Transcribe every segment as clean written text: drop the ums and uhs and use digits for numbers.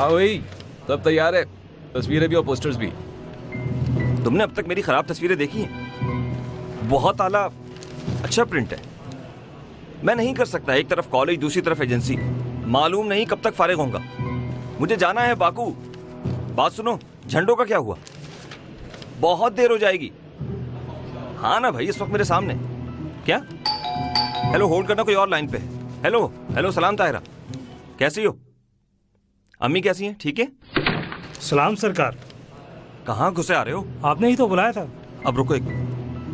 हाँ वही, सब तैयार है, तस्वीरें भी और पोस्टर्स भी। तुमने अब तक मेरी खराब तस्वीरें देखी हैं? बहुत आला अच्छा प्रिंट है। मैं नहीं कर सकता, एक तरफ कॉलेज दूसरी तरफ एजेंसी, मालूम नहीं कब तक फारिग होऊंगा। मुझे जाना है बाकू। बात सुनो, झंडों का क्या हुआ? बहुत देर हो जाएगी। हाँ ना भाई, इस वक्त मेरे सामने क्या? हेलो, होल्ड करना, कोई और लाइन पे है। हेलो हेलो, सलाम ताहिरा, कैसी हो? अम्मी कैसी हैं? ठीक है। सलाम सरकार। कहाँ घुसे आ रहे हो? आपने ही तो बुलाया था। अब रुको एक,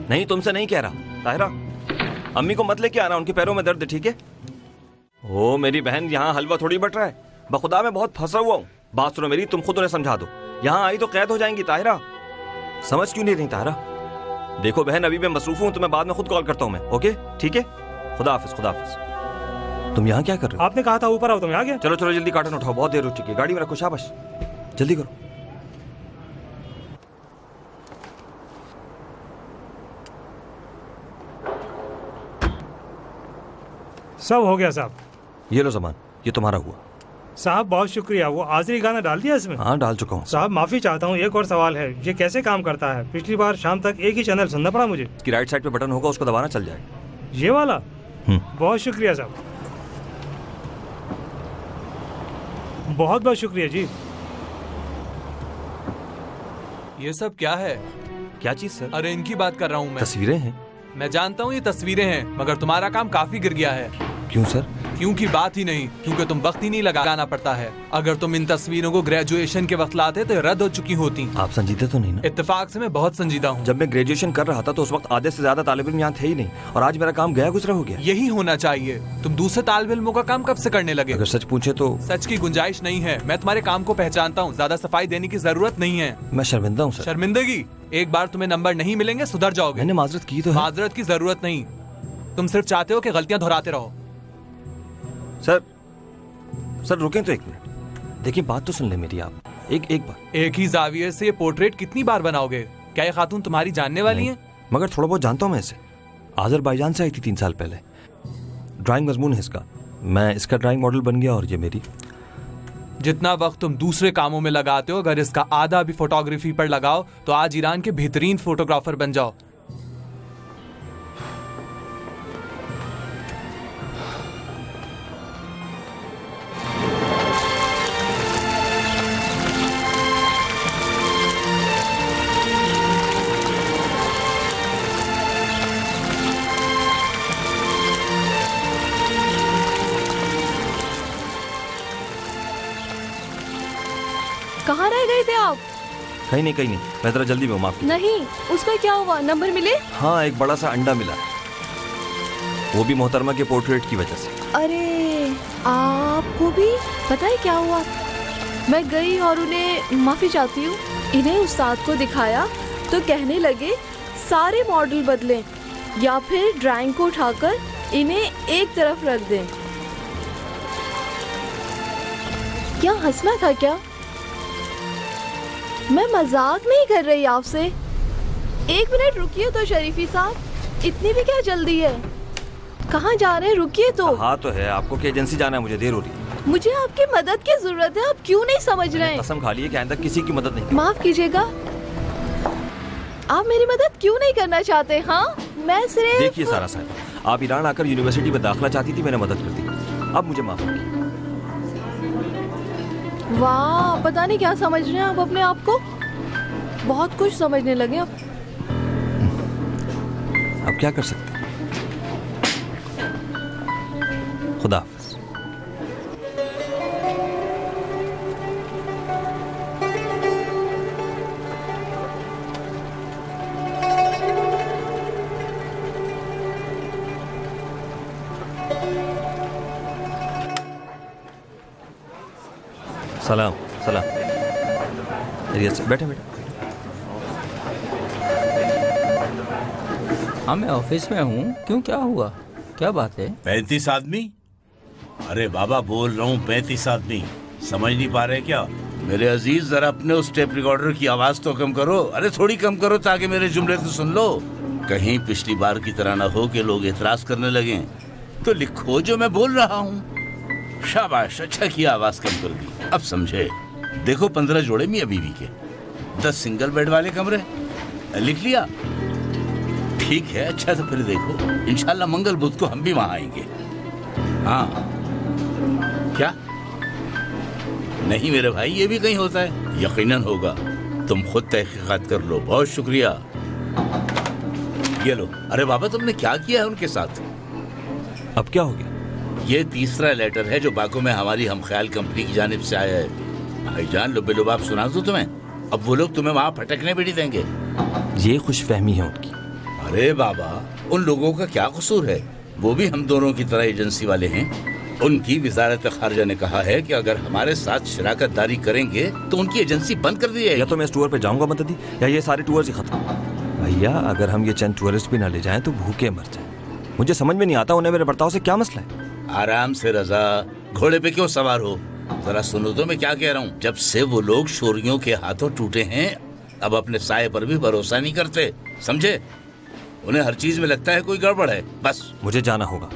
नहीं तुमसे नहीं कह रहा ताहिरा, अम्मी को मत लेके आना, उनके पैरों में दर्द है, ठीक है? ओ मेरी बहन, यहाँ हलवा थोड़ी बट रहा है, बखुदा मैं बहुत फंसा हुआ हूँ। बात सुनो मेरी, तुम खुद उन्हें समझा दो, यहाँ आई तो कैद हो जाएंगी ताहिरा। समझ क्यों नहीं रही ताहिरा? देखो बहन, अभी मैं मसरूफ हूँ, तुम्हें बाद में खुद कॉल करता हूँ मैं, ओके? ठीक है, खुदा हाफिज, खुदा हाफिज। तुम यहाँ क्या कर रहे हो? आपने कहा था ऊपर आओ, तो मैं आ गया। चलो चलो जल्दी कार्टन उठाओ, बहुत देर हो चुकी है, गाड़ी में रखो, शाबाश जल्दी करो। सब हो गया साहब। ये लो सामान, ये तुम्हारा हुआ। साहब बहुत शुक्रिया। वो आखिरी गाना डाल दिया इसमें? हाँ डाल चुका हूँ। साहब माफी चाहता हूँ, एक और सवाल है, ये कैसे काम करता है? पिछली बार शाम तक एक ही चैनल सुनना पड़ा मुझे। इसकी राइट साइड पे बटन होगा, उसको दबाना, चल जाएगा। ये वाला? बहुत शुक्रिया साहब, बहुत बहुत शुक्रिया जी। ये सब क्या है? क्या चीज सर? अरे इनकी बात कर रहा हूँ मैं। तस्वीरें हैं। मैं जानता हूँ ये तस्वीरें हैं, मगर तुम्हारा काम काफी गिर गया है। क्यों सर? क्यों की बात ही नहीं, क्योंकि तुम वक्त ही नहीं लगाना पड़ता है। अगर तुम इन तस्वीरों को ग्रेजुएशन के वक्त लाते तो रद्द हो चुकी होती। आप संजीदे तो नहीं ना? इत्तेफाक से मैं बहुत संजीदा हूँ। जब मैं ग्रेजुएशन कर रहा था तो उस वक्त आधे से ज्यादा तालिब इल्म यहाँ थे ही नहीं, और आज मेरा काम गया गुजरा हो गया। यही होना चाहिए। तुम दूसरे तालिब इल्मों का काम कब से करने लगे? अगर सच पूछे तो सच की गुंजाइश नहीं है। मैं तुम्हारे काम को पहचानता हूँ, ज्यादा सफाई देने की जरूरत नहीं है। मैं शर्मिंदा हूँ सर। शर्मिंदगी? एक बार तुम्हें नंबर नहीं मिलेंगे, सुधर जाओगे। मैंने माजरत की तो है। माजरत की जरूरत नहीं, तुम सिर्फ चाहते हो कि गलतियां दोहराते रहो। सर रुकें तो एक मिनट, देखिए बात तो सुन ले मेरी आप, एक बार। एक ही जाविये से ये पोर्ट्रेट कितनी बार बनाओगे? क्या ये खातून तुम्हारी जानने वाली है? मगर थोड़ा बहुत जानता हूँ मैं इसे, आज़रबाईजान से आई थी 3 साल पहले। ड्राइंग मजमून है इसका, मैं इसका ड्राइंग मॉडल बन गया, और ये मेरी। जितना वक्त तुम दूसरे कामों में लगाते हो, अगर इसका आधा भी फोटोग्राफी पर लगाओ तो आज ईरान के बेहतरीन फोटोग्राफर बन जाओ। कहाँ रह गए थे आप? कहीं नहीं, मैं जरा जल्दी में, माफ कीजिए। नहीं, उसका क्या हुआ? नंबर मिले? हाँ, एक बड़ा सा अंडा मिला, वो भी मोहतरमा के पोर्ट्रेट की वजह से। अरे आपको भी पता है क्या हुआ? मैं गई और उन्हें माफी चाहती हूँ। इन्हें उस्ताद को दिखाया तो कहने लगे सारे मॉडल बदलें या फिर ड्राइंग को उठाकर इन्हें एक तरफ रख दें। क्या हंसना था क्या? मैं मजाक नहीं कर रही आपसे। 1 मिनट रुकिए तो शरीफी साहब, इतनी भी क्या जल्दी है? कहाँ जा रहे हैं? रुकिए तो। हाँ तो है, आपको क्या एजेंसी जाना है? मुझे देर हो रही है। मुझे आपकी मदद की जरूरत है, आप क्यों नहीं समझ रहे हैं? कसम खा ली है कि आइंदा किसी की मदद नहीं। माफ कीजिएगा, आप मेरी मदद क्यों नहीं करना चाहते? हाँ, मैं सिर्फ। देखिए सारा साहब, आप ईरान आकर यूनिवर्सिटी में दाखिला चाहती थी, मैंने मदद कर दी, अब मुझे माफ कीजिए। वाह, पता नहीं क्या समझ रहे हैं आप अपने आप को, बहुत कुछ समझने लगे आप। अब क्या कर सकते हैं? खुदा हाफिज। सलाम सलाम, बैठे। हाँ मैं ऑफिस में हूँ, क्यों क्या हुआ, क्या बात है? 35 आदमी? अरे बाबा बोल रहा हूँ 35 आदमी, समझ नहीं पा रहे क्या? मेरे अजीज जरा अपने उस टेप रिकॉर्डर की आवाज तो कम करो, अरे थोड़ी कम करो ताकि मेरे जुमले तो सुन लो। कहीं पिछली बार की तरह ना हो कि लोग एतराज करने लगे। तो लिखो जो मैं बोल रहा हूँ। शाबाश, अच्छा किया आवाज कम कर दी, अब समझे। देखो 15 जोड़े मियां बीवी के, 10 सिंगल बेड वाले कमरे। लिख लिया? ठीक है, अच्छा तो फिर देखो, इंशाल्लाह मंगल बुध को हम भी वहां आएंगे। हाँ क्या? नहीं मेरे भाई, ये भी कहीं होता है? यकीनन होगा, तुम खुद तहकीकात कर लो। बहुत शुक्रिया। ये लो। अरे बाबा, तुमने क्या किया है उनके साथ? अब क्या हो गया? ये तीसरा लेटर है जो बाको में हमारी हमख्याल कंपनी की जानिब से आया है। भाईजान लुब्बे लुबाब सुना दूं तुम्हें? अब वो लोग तुम्हें वहां फटकने भी नहीं देंगे। ये खुशफहमी है उनकी। अरे बाबा, उन लोगों का क्या कसूर है? वो भी हम दोनों की तरह एजेंसी वाले हैं। उनकी वजारत खारजा ने कहा है कि अगर हमारे साथ शराकत दारी करेंगे तो उनकी एजेंसी बंद कर दी जाएगी। या तो मैं इस टूर पे जाऊंगा मददी, या ये सारे टूर्स ही खत्म। भैया, अगर हम ये चंद टूरिस्ट भी ना ले जाएं तो भूखे मर जाएं। मुझे समझ में नहीं आता उन्हें मेरे बर्ताव से क्या मसला है। आराम से रजा, घोड़े पे क्यों सवार हो? जरा सुनो तो मैं क्या कह रहा हूँ। जब से वो लोग शोरियों के हाथों टूटे हैं, अब अपने साये पर भी भरोसा नहीं करते, समझे? उन्हें हर चीज में लगता है कोई गड़बड़ है। बस मुझे जाना होगा।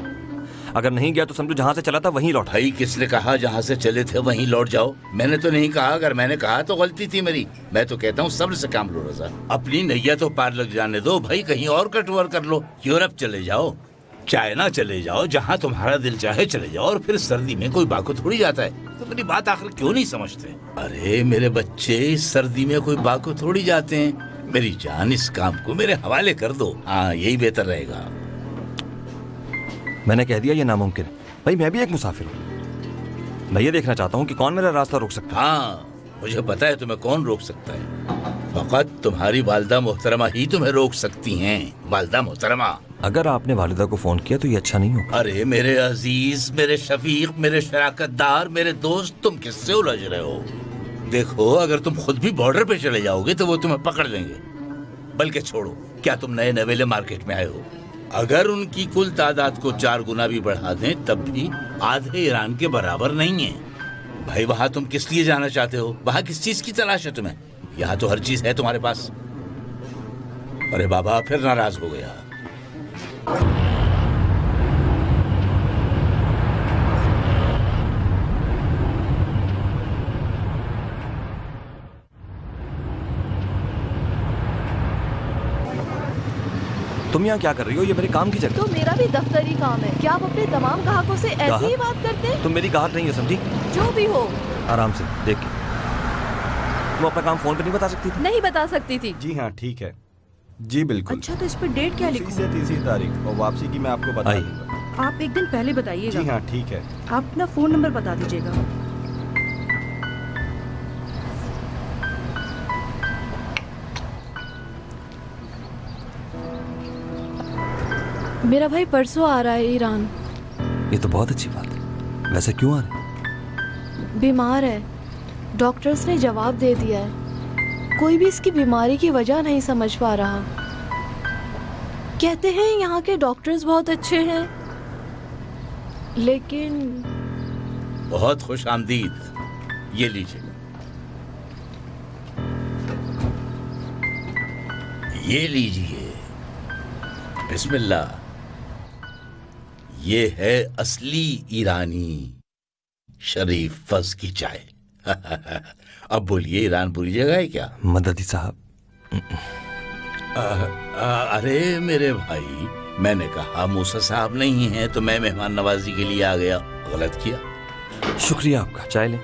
अगर नहीं गया तो समझो जहाँ से चला था वहीं लौट। भाई, किसने कहा जहाँ से चले थे वहीं लौट जाओ? मैंने तो नहीं कहा। अगर मैंने कहा तो गलती थी मेरी। मैं तो कहता हूँ सब्र से काम लो रजा। अपनी नैया तो पार लग जाने दो भाई, कहीं और का टूर कर लो। यूरोप चले जाओ, चाइना चले जाओ, जहाँ तुम्हारा दिल चाहे चले जाओ। और फिर सर्दी में कोई बाको थोड़ी जाता है। तो मेरी बात आखिर क्यों नहीं समझते? अरे मेरे बच्चे, इस सर्दी में कोई बाको थोड़ी जाते हैं। मेरी जान, इस काम को मेरे हवाले कर दो। हाँ, यही बेहतर रहेगा। मैंने कह दिया ये नामुमकिन है। भाई, मैं भी एक मुसाफिर हूँ। मैं ये देखना चाहता हूँ कि कौन मेरा रास्ता रोक सकता है। हाँ, मुझे पता है तुम्हें कौन रोक सकता है। फकत तुम्हारी वालिदा मोहतरमा ही तुम्हें रोक सकती हैं। वालिदा मोहतरमा। अगर आपने वालिदा को फोन किया तो ये अच्छा नहीं होगा। अरे मेरे अजीज, मेरे शफीक, मेरे शराकतदार, मेरे दोस्त, तुम किससे उलझ रहे हो? देखो, अगर तुम खुद भी बॉर्डर पे चले जाओगे तो वो तुम्हें पकड़ लेंगे। बल्कि छोड़ो, क्या तुम नए नवेले मार्केट में आए हो? अगर उनकी कुल तादाद को 4 गुना भी बढ़ा दें तब भी आधे ईरान के बराबर नहीं है। भाई, वहां तुम किस लिए जाना चाहते हो? वहां किस चीज की तलाश है तुम्हें? यहाँ तो हर चीज है तुम्हारे पास। अरे बाबा, फिर नाराज हो गया। तुम यहाँ क्या कर रही हो? ये मेरे काम की जगह। तो मेरा भी दफ्तरी काम है। क्या आप अपने तमाम ग्राहकों से ऐसे ही बात करते हैं? तुम मेरी गाहक नहीं हो, समझी? जो भी हो। आराम से देख के। तुम अपना काम फोन पे नहीं बता सकती थी? नहीं बता सकती थी। जी हाँ, ठीक है जी, बिल्कुल। अच्छा, तो इस पर डेट क्या लिखूं? से 30 तारीख और वापसी की मैं आपको बता दूंगा। आप एक दिन पहले बताइएगा। जी हाँ, ठीक है। आप अपना फोन नंबर बता दीजिएगा। मेरा भाई परसों आ रहा है ईरान। ये तो बहुत अच्छी बात है। वैसे क्यों आ रहे? बीमार है। डॉक्टर्स ने जवाब दे दिया है। कोई भी इसकी बीमारी की वजह नहीं समझ पा रहा। कहते हैं यहाँ के डॉक्टर्स बहुत अच्छे हैं, लेकिन बहुत खुश आमदीद। ये लीजिए, ये लीजिए, बिस्मिल्लाह। ये है असली ईरानी शरीफ फज की चाय। अब बोलिए, ईरान बुरी जगह है क्या? मददी साहब। अरे मेरे भाई, मैंने कहा मूसा साहब नहीं है तो मैं मेहमान नवाजी के लिए आ गया। गलत किया। शुक्रिया आपका। चाय लें।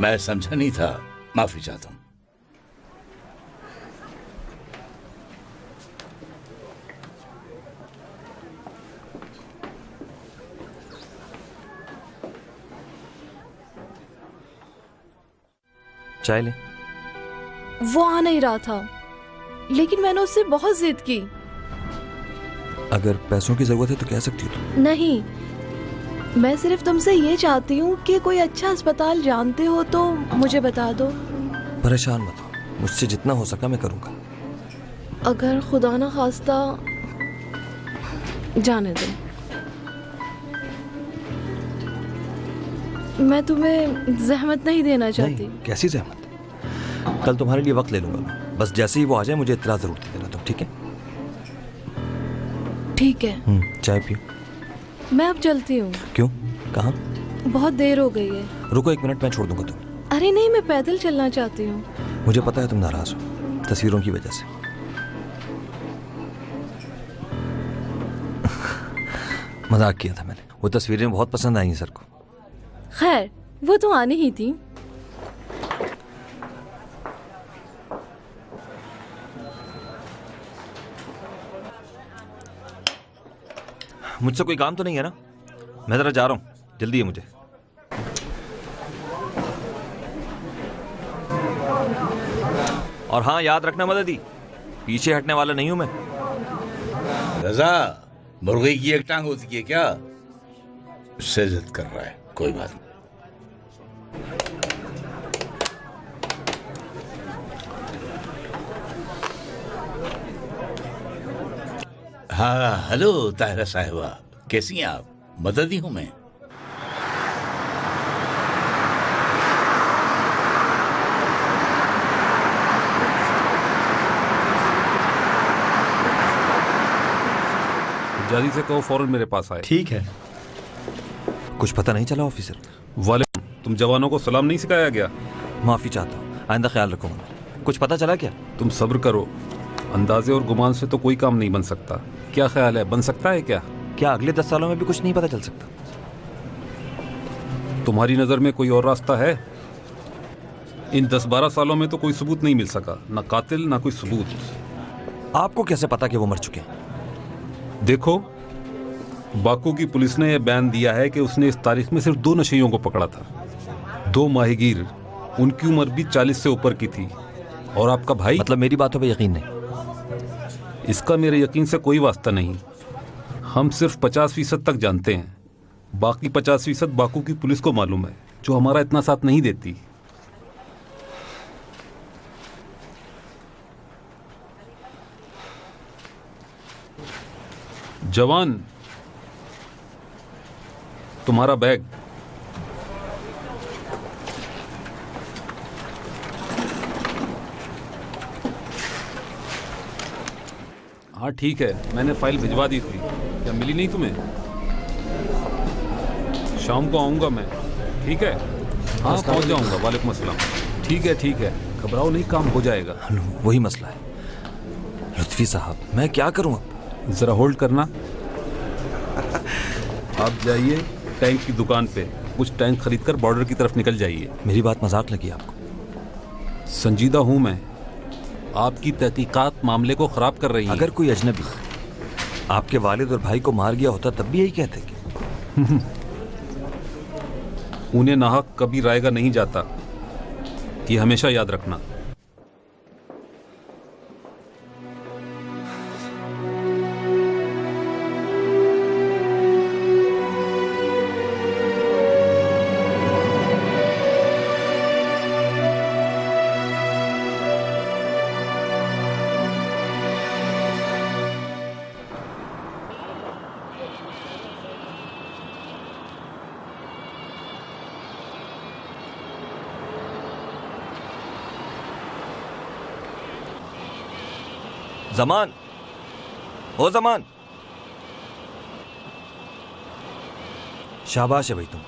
मैं समझा नहीं था, माफी चाहता हूँ। चाय लें। वो आ नहीं रहा था, लेकिन मैंने उससे बहुत जिद की। अगर पैसों की जरूरत है तो कह सकती हो तुम। नहीं, मैं सिर्फ तुमसे ये चाहती हूँ कि कोई अच्छा अस्पताल जानते हो तो मुझे बता दो। परेशान मत हो, मुझसे जितना हो सका मैं करूँगा। अगर खुदा ना खास्ता, जाने दो। मैं तुम्हें जहमत नहीं देना चाहती। नहीं, कैसी जहमत? कल तुम्हारे लिए वक्त ले लूंगा मैं। बस जैसे ही वो आ जाए मुझे इत्तला जरूर दे देना तुम, ठीक है? ठीक है। चाय पियो। मैं अब चलती हूँ। क्यों? कहाँ? बहुत देर हो गई है। रुको 1 मिनट, मैं छोड़ दूंगा तुम्हें। अरे नहीं, मैं पैदल चलना चाहती हूँ। मुझे पता है तुम नाराज हो तस्वीरों की वजह से। मजाक किया था मैंने। वो तस्वीरें बहुत पसंद आई सर को। खैर, वो तो आनी ही थी। मुझसे कोई काम तो नहीं है ना? मैं जरा जा रहा हूँ, जल्दी है मुझे। और हाँ, याद रखना मददी, पीछे हटने वाला नहीं हूं मैं। रजा, मुर्गी की एक टांग होती है क्या? इससे जिद कर रहा है, कोई बात नहीं। हाँ, हेलो ताहिरा साहिबा, कैसी हैं आप? मददी हूं मैं। जादी से कहो फौरन मेरे पास आए। ठीक है। कुछ पता नहीं चला ऑफिसर? वालेकुम। तुम जवानों को सलाम नहीं सिखाया गया? माफी चाहता हूँ, आइंदा ख्याल रखूंगा। कुछ पता चला क्या? तुम सब्र करो, अंदाजे और गुमान से तो कोई काम नहीं बन सकता। क्या ख्याल है, बन सकता है क्या? क्या अगले 10 सालों में भी कुछ नहीं पता चल सकता? तुम्हारी नजर में कोई और रास्ता है? इन 10-12 सालों में तो कोई सबूत नहीं मिल सका, ना कातिल ना कोई सबूत। आपको कैसे पता कि वो मर चुके हैं? देखो, बाकू की पुलिस ने यह बयान दिया है कि उसने इस तारीख में सिर्फ 2 नशेइयों को पकड़ा था, 2 माहीगीर। उनकी उम्र भी 40 से ऊपर की थी। और आपका भाई? मतलब मेरी बातों पे यकीन नहीं? इसका मेरे यकीन से कोई वास्ता नहीं। हम सिर्फ 50% तक जानते हैं, बाकी 50% बाकू की पुलिस को मालूम है, जो हमारा इतना साथ नहीं देती। जवान, तुम्हारा बैग। हाँ ठीक है, मैंने फाइल भिजवा दी थी। क्या मिली नहीं तुम्हें? शाम को आऊंगा मैं, ठीक है? हाँ, पहुंच जाऊंगा। वालेकुम अस्सलाम। ठीक है, घबराओ नहीं, काम हो जाएगा। वही मसला है लुत्फी साहब, मैं क्या करूं अब? जरा होल्ड करना। आप जाइए टैंक की दुकान पे, कुछ टैंक खरीद कर बॉर्डर की तरफ निकल जाइए। मेरी बात मजाक लगी आपको? संजीदा हूं मैं। आपकी तहकीकात मामले को खराब कर रही है। अगर कोई अजनबी आपके वालिद और भाई को मार गया होता तब भी यही कहते कि उन्हें नाहक कभी रायगा नहीं जाता, ये हमेशा याद रखना। जमान, ओ जमान, शाबाश है भाई तुम।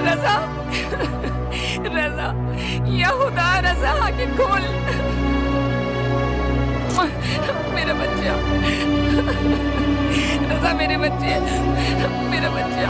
रजा, रजा, या खुदा रजा आके खोल। मेरा बच्चा, रजा मेरे बच्चे, मेरा बच्चा।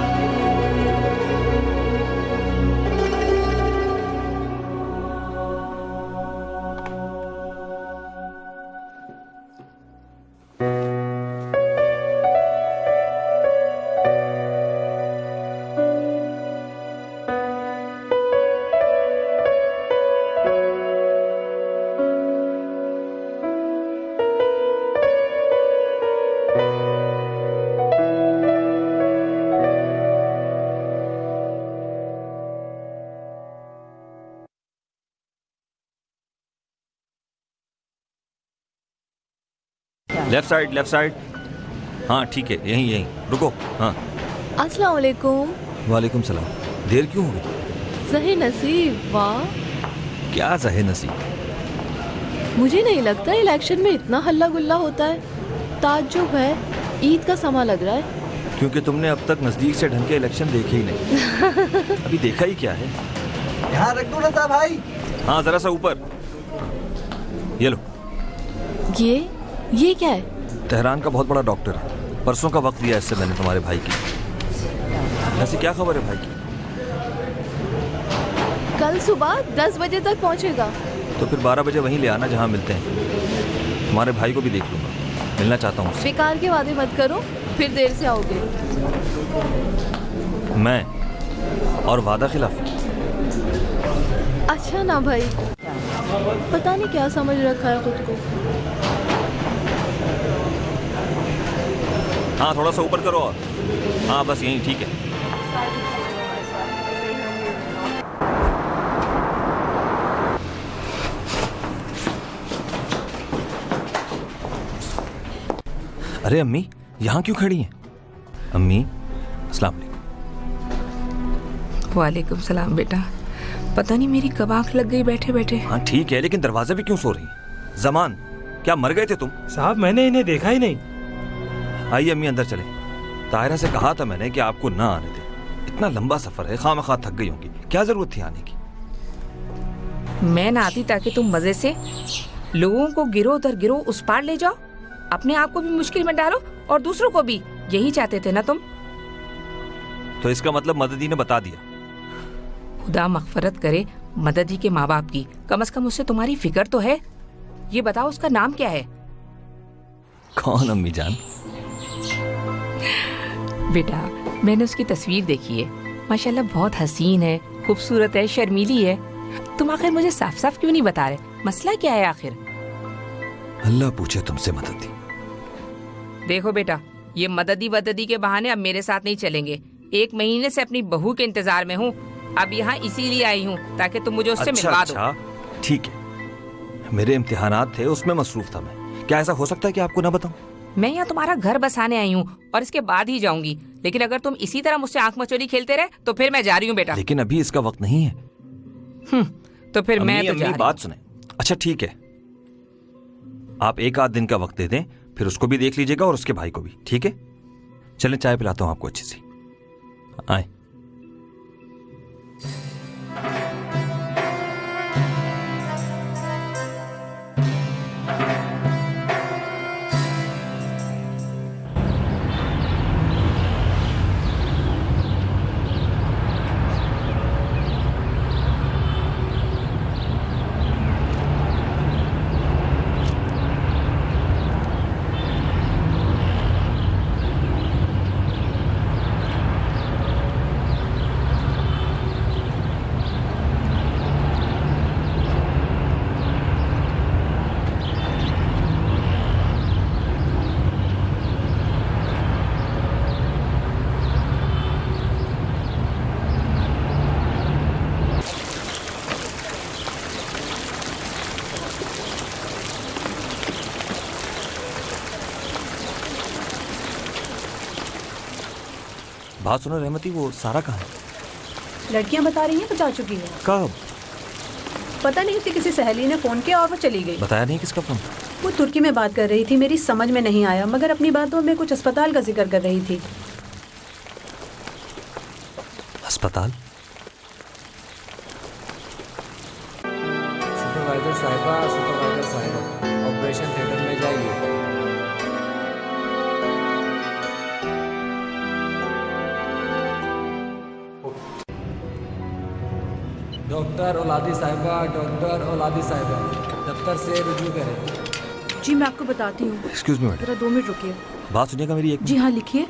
Left side. हाँ ठीक है, यहीं रुको। हाँ अस्सलाम वालेकुम। वालेकुम सलाम। देर क्यों हो गई? सही नसीब, वाह। क्या ज़हे नसीब? मुझे नहीं लगता इलेक्शन में इतना हल्ला गुल्ला होता है। ताज्जुब है, ईद का समा लग रहा है। क्योंकि तुमने अब तक नज़दीक से ढंग के इलेक्शन देखे ही नहीं। अभी देखा ही क्या है? यहाँ रख दो ना साहब भाई। हाँ जरा सा ऊपर। ये लो। ये क्या है? तेहरान का बहुत बड़ा डॉक्टर है, परसों का वक्त दिया इससे मैंने तुम्हारे भाई की। ऐसी क्या खबर है भाई की? कल सुबह 10 बजे तक पहुंचेगा। तो फिर 12 बजे वहीं ले आना जहाँ मिलते हैं। तुम्हारे भाई को भी देख लूंगा, मिलना चाहता हूँ उससे। बेकार के वादे मत करो, फिर देर से आओगे। मैं और वादा खिलाफी? अच्छा ना भाई, पता नहीं क्या समझ रखा है खुद को। हाँ थोड़ा सा ऊपर करो और। हाँ बस यहीं, ठीक है। अरे अम्मी, यहाँ क्यों खड़ी हैं? अम्मी, अस्सलाम वालेकुम। वालेकुम सलाम बेटा। पता नहीं मेरी कब आंख लग गई बैठे बैठे। हाँ ठीक है, लेकिन दरवाजे पे क्यों सो रही? जमान, क्या मर गए थे तुम? साहब मैंने इन्हें देखा ही नहीं। आइए अम्मी अंदर चले। ताहिरा से कहा था मैंने कि आपको ना आने दे। इतना लंबा सफर है, खामखा थक गई होंगी। क्या जरूरत थी आने की? मैं ना आती ताकि तुम मजे से लोगों को गिरो दर गिरो उस पार ले जाओ, अपने आप को भी मुश्किल में डालो और दूसरों को भी। यही चाहते थे ना तुम? तो इसका मतलब मददी ने बता दिया। खुदा मगफरत करे मददी के माँ बाप की, कम से कम उससे तुम्हारी फिक्र तो है। ये बताओ उसका नाम क्या है? कौन अम्मी जान? बेटा मैंने उसकी तस्वीर देखी है, माशाल्लाह बहुत हसीन है, खूबसूरत है, शर्मीली है। तुम आखिर मुझे साफ साफ क्यों नहीं बता रहे? मसला क्या है आखिर? अल्लाह पूछे तुमसे मददी। देखो बेटा, ये मददी के बहाने अब मेरे साथ नहीं चलेंगे। 1 महीने से अपनी बहू के इंतजार में हूँ। अब यहाँ इसीलिए आई हूँ ताकि तुम मुझे उससे मिलवा दो। अच्छा ठीक है, मेरे इम्तिहानात थे, उसमें मसरूफ था मैं। क्या ऐसा हो सकता है कि आपको ना बताऊं? मैं यहाँ तुम्हारा घर बसाने आई हूँ और इसके बाद ही जाऊंगी, लेकिन अगर तुम इसी तरह मुझसे आंख मचोली खेलते रहे तो फिर मैं जा रही हूँ बेटा। लेकिन अभी इसका वक्त नहीं है। तो फिर मैं तो जा रही बात सुने। अच्छा ठीक है, आप 1 आध दिन का वक्त दे दें, फिर उसको भी देख लीजिएगा और उसके भाई को भी, ठीक है? चलें चाय पिलाता हूँ आपको अच्छी सी। आए। बात सुनो रहमती, वो सारा कहाँ है? लड़कियां बता रही हैं तो जा चुकी है। कब? पता नहीं, उसकी किसी सहेली ने फोन किया और वो चली गई। बताया नहीं किसका फोन? वो तुर्की में बात कर रही थी, मेरी समझ में नहीं आया, मगर अपनी बातों में कुछ अस्पताल का जिक्र कर रही थी। अस्पताल? सुपरवाइजर साहिबा, ऑपरेशन थिएटर में जाइए। डॉक्टर औलादी साहिबा, दफ्तर से रुजू करें। जी मैं आपको बताती हूँ। एक्सक्यूज मी मैडम, जरा 2 मिनट रुकिए। बात सुनिएगा मेरी एक। जी हाँ लिखिए।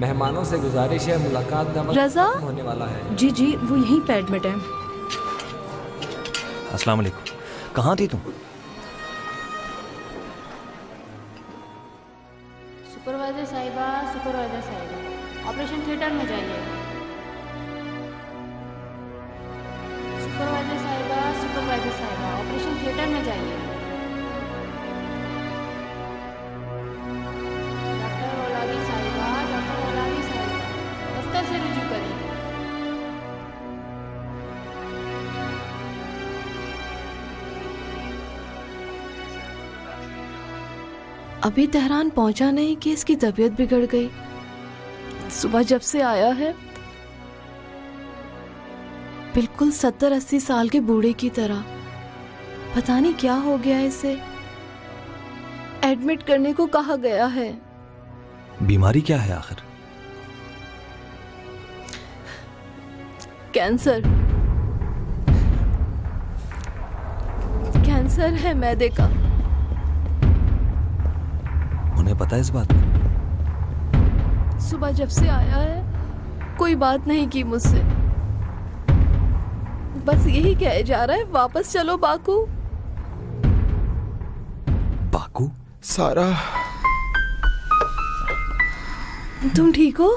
मेहमानों से गुजारिश है, मुलाकात का वक्त रज़ा? खत्म होने वाला है। जी वो यहीं पे एडमिट है। अस्सलाम वालेकुम। कहाँ थी तुम? सुपरवाइजर साहिबा, ऑपरेशन थिएटर में जाइए। सुपरवाइजर साहिबा, ऑपरेशन थिएटर में जाइए। अभी तेहरान पहुंचा नहीं कि इसकी तबीयत बिगड़ गई। सुबह जब से आया है बिल्कुल 70-80 साल के बूढ़े की तरह। पता नहीं क्या हो गया इसे। एडमिट करने को कहा गया है। बीमारी क्या है आखिर? कैंसर। कैंसर है मैदे का। उन्हें पता है इस बात का? सुबह जब से आया है कोई बात नहीं की मुझसे। बस यही कहे जा रहा है वापस चलो बाकू। बाकू? सारा, तुम ठीक हो?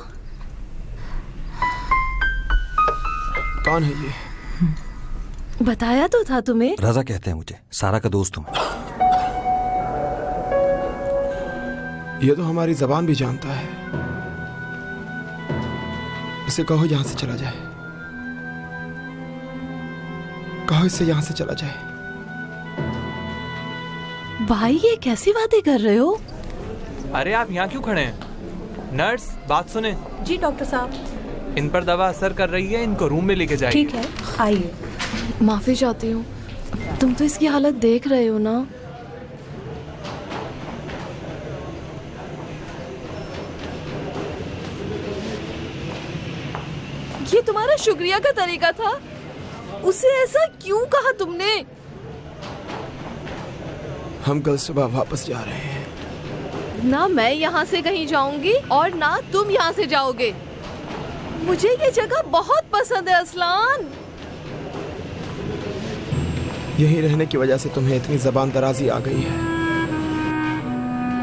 कौन है ये? बताया तो था तुम्हें। रजा कहते हैं मुझे, सारा का दोस्त हूँ। ये तो हमारी जबान भी जानता है। इसे कहो यहां से चला जाए। कहो इससे यहां से चला जाए। भाई ये कैसी बातें कर रहे हो? अरे आप यहाँ क्यों खड़े हैं? नर्स बात सुने। जी डॉक्टर साहब। इन पर दवा असर कर रही है, इनको रूम में लेके जाइए। ठीक है, आइए। माफी चाहती हूँ, तुम तो इसकी हालत देख रहे हो ना। ये तुम्हारा शुक्रिया का तरीका था? उसे ऐसा क्यों कहा तुमने? हम कल सुबह वापस जा रहे हैं। ना मैं यहाँ से कहीं जाऊंगी और ना तुम यहाँ से जाओगे। मुझे ये जगह बहुत पसंद है असलान। यहीं रहने की वजह से तुम्हें इतनी जबान दराजी आ गई है।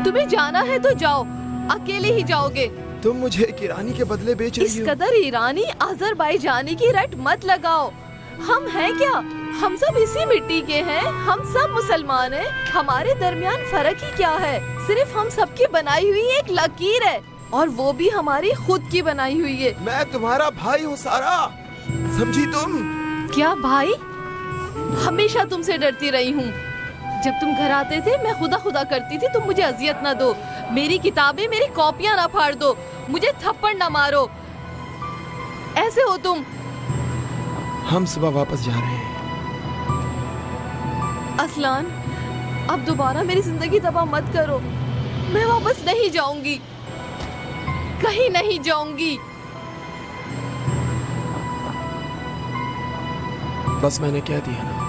तुम्हें जाना है तो जाओ, अकेले ही जाओगे। तुम मुझे एक ईरानी के बदले बेच रही हो। इस कदर ईरानी अजरबैजानी की रट मत लगाओ। हम हैं क्या? हम सब इसी मिट्टी के हैं। हम सब मुसलमान हैं। हमारे दरमियान फर्क ही क्या है? सिर्फ हम सबकी बनाई हुई एक लकीर है, और वो भी हमारी खुद की बनाई हुई है। मैं तुम्हारा भाई हूँ सारा, समझी तुम? क्या भाई? हमेशा तुमसे डरती रही हूँ। जब तुम घर आते थे मैं खुदा खुदा करती थी तुम मुझे अजियत ना दो, मेरी किताबें मेरी कॉपियां ना फाड़ दो, मुझे थप्पड़ ना मारो। ऐसे हो तुम। हम सुबह वापस जा रहे हैं। असलान, अब दोबारा मेरी जिंदगी तबाह मत करो। मैं वापस नहीं जाऊंगी, कहीं नहीं जाऊंगी। बस मैंने कह दिया ना।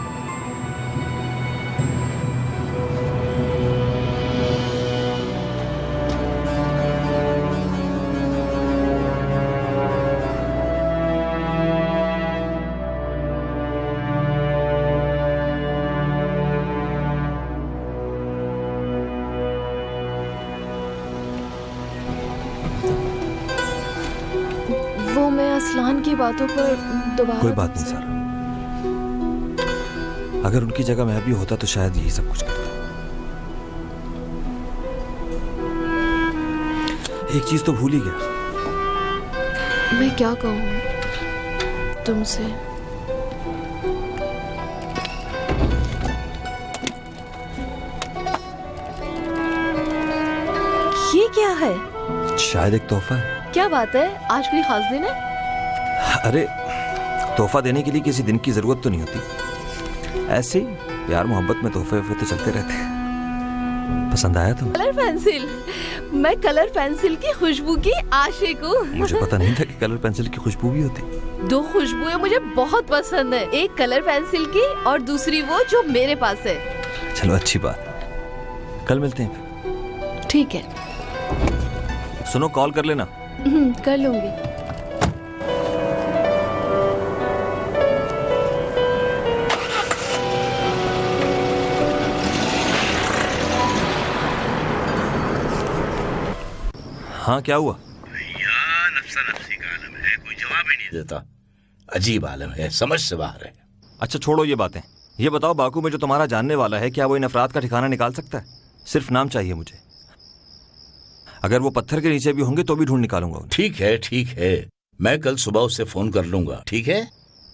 वो मैं असलान की बातों पर दोबारा। कोई बात नहीं सर, अगर उनकी जगह मैं भी होता तो शायद यही सब कुछ करता। एक चीज तो भूल ही गया। मैं क्या कहूँ तुमसे? ये क्या है? शायद एक तोहफा है। क्या बात है, आज कोई खास दिन है? अरे तोहफा देने के लिए किसी दिन की जरूरत तो नहीं होती, ऐसे ही प्यार मोहब्बत में तोहफे वोफे तो चलते रहते हैं। पसंद आया तुम्हें? Colour pencil. मैं कलर पेंसिल की खुशबू की आशिक हूँ। मुझे पता नहीं था कि कलर पेंसिल की खुशबू भी होती। दो खुशबुएं मुझे बहुत पसंद है, एक कलर पेंसिल की और दूसरी वो जो मेरे पास है। चलो अच्छी बात, कल मिलते हैं। ठीक है। सुनो, कॉल कर लेना। कर लूंगी। हाँ क्या हुआ? भैया नफ्सा नफ्सी का आलम है, कोई जवाब ही नहीं देता। अजीब आलम है, समझ से बाहर है। अच्छा छोड़ो ये बातें, ये बताओ बाकू में जो तुम्हारा जानने वाला है, क्या वो इन अफराद का ठिकाना निकाल सकता है? सिर्फ नाम चाहिए मुझे। अगर वो पत्थर के नीचे भी होंगे तो भी ढूंढ निकालूंगा उन्हें। ठीक है ठीक है, मैं कल सुबह उससे फोन कर लूंगा। ठीक है?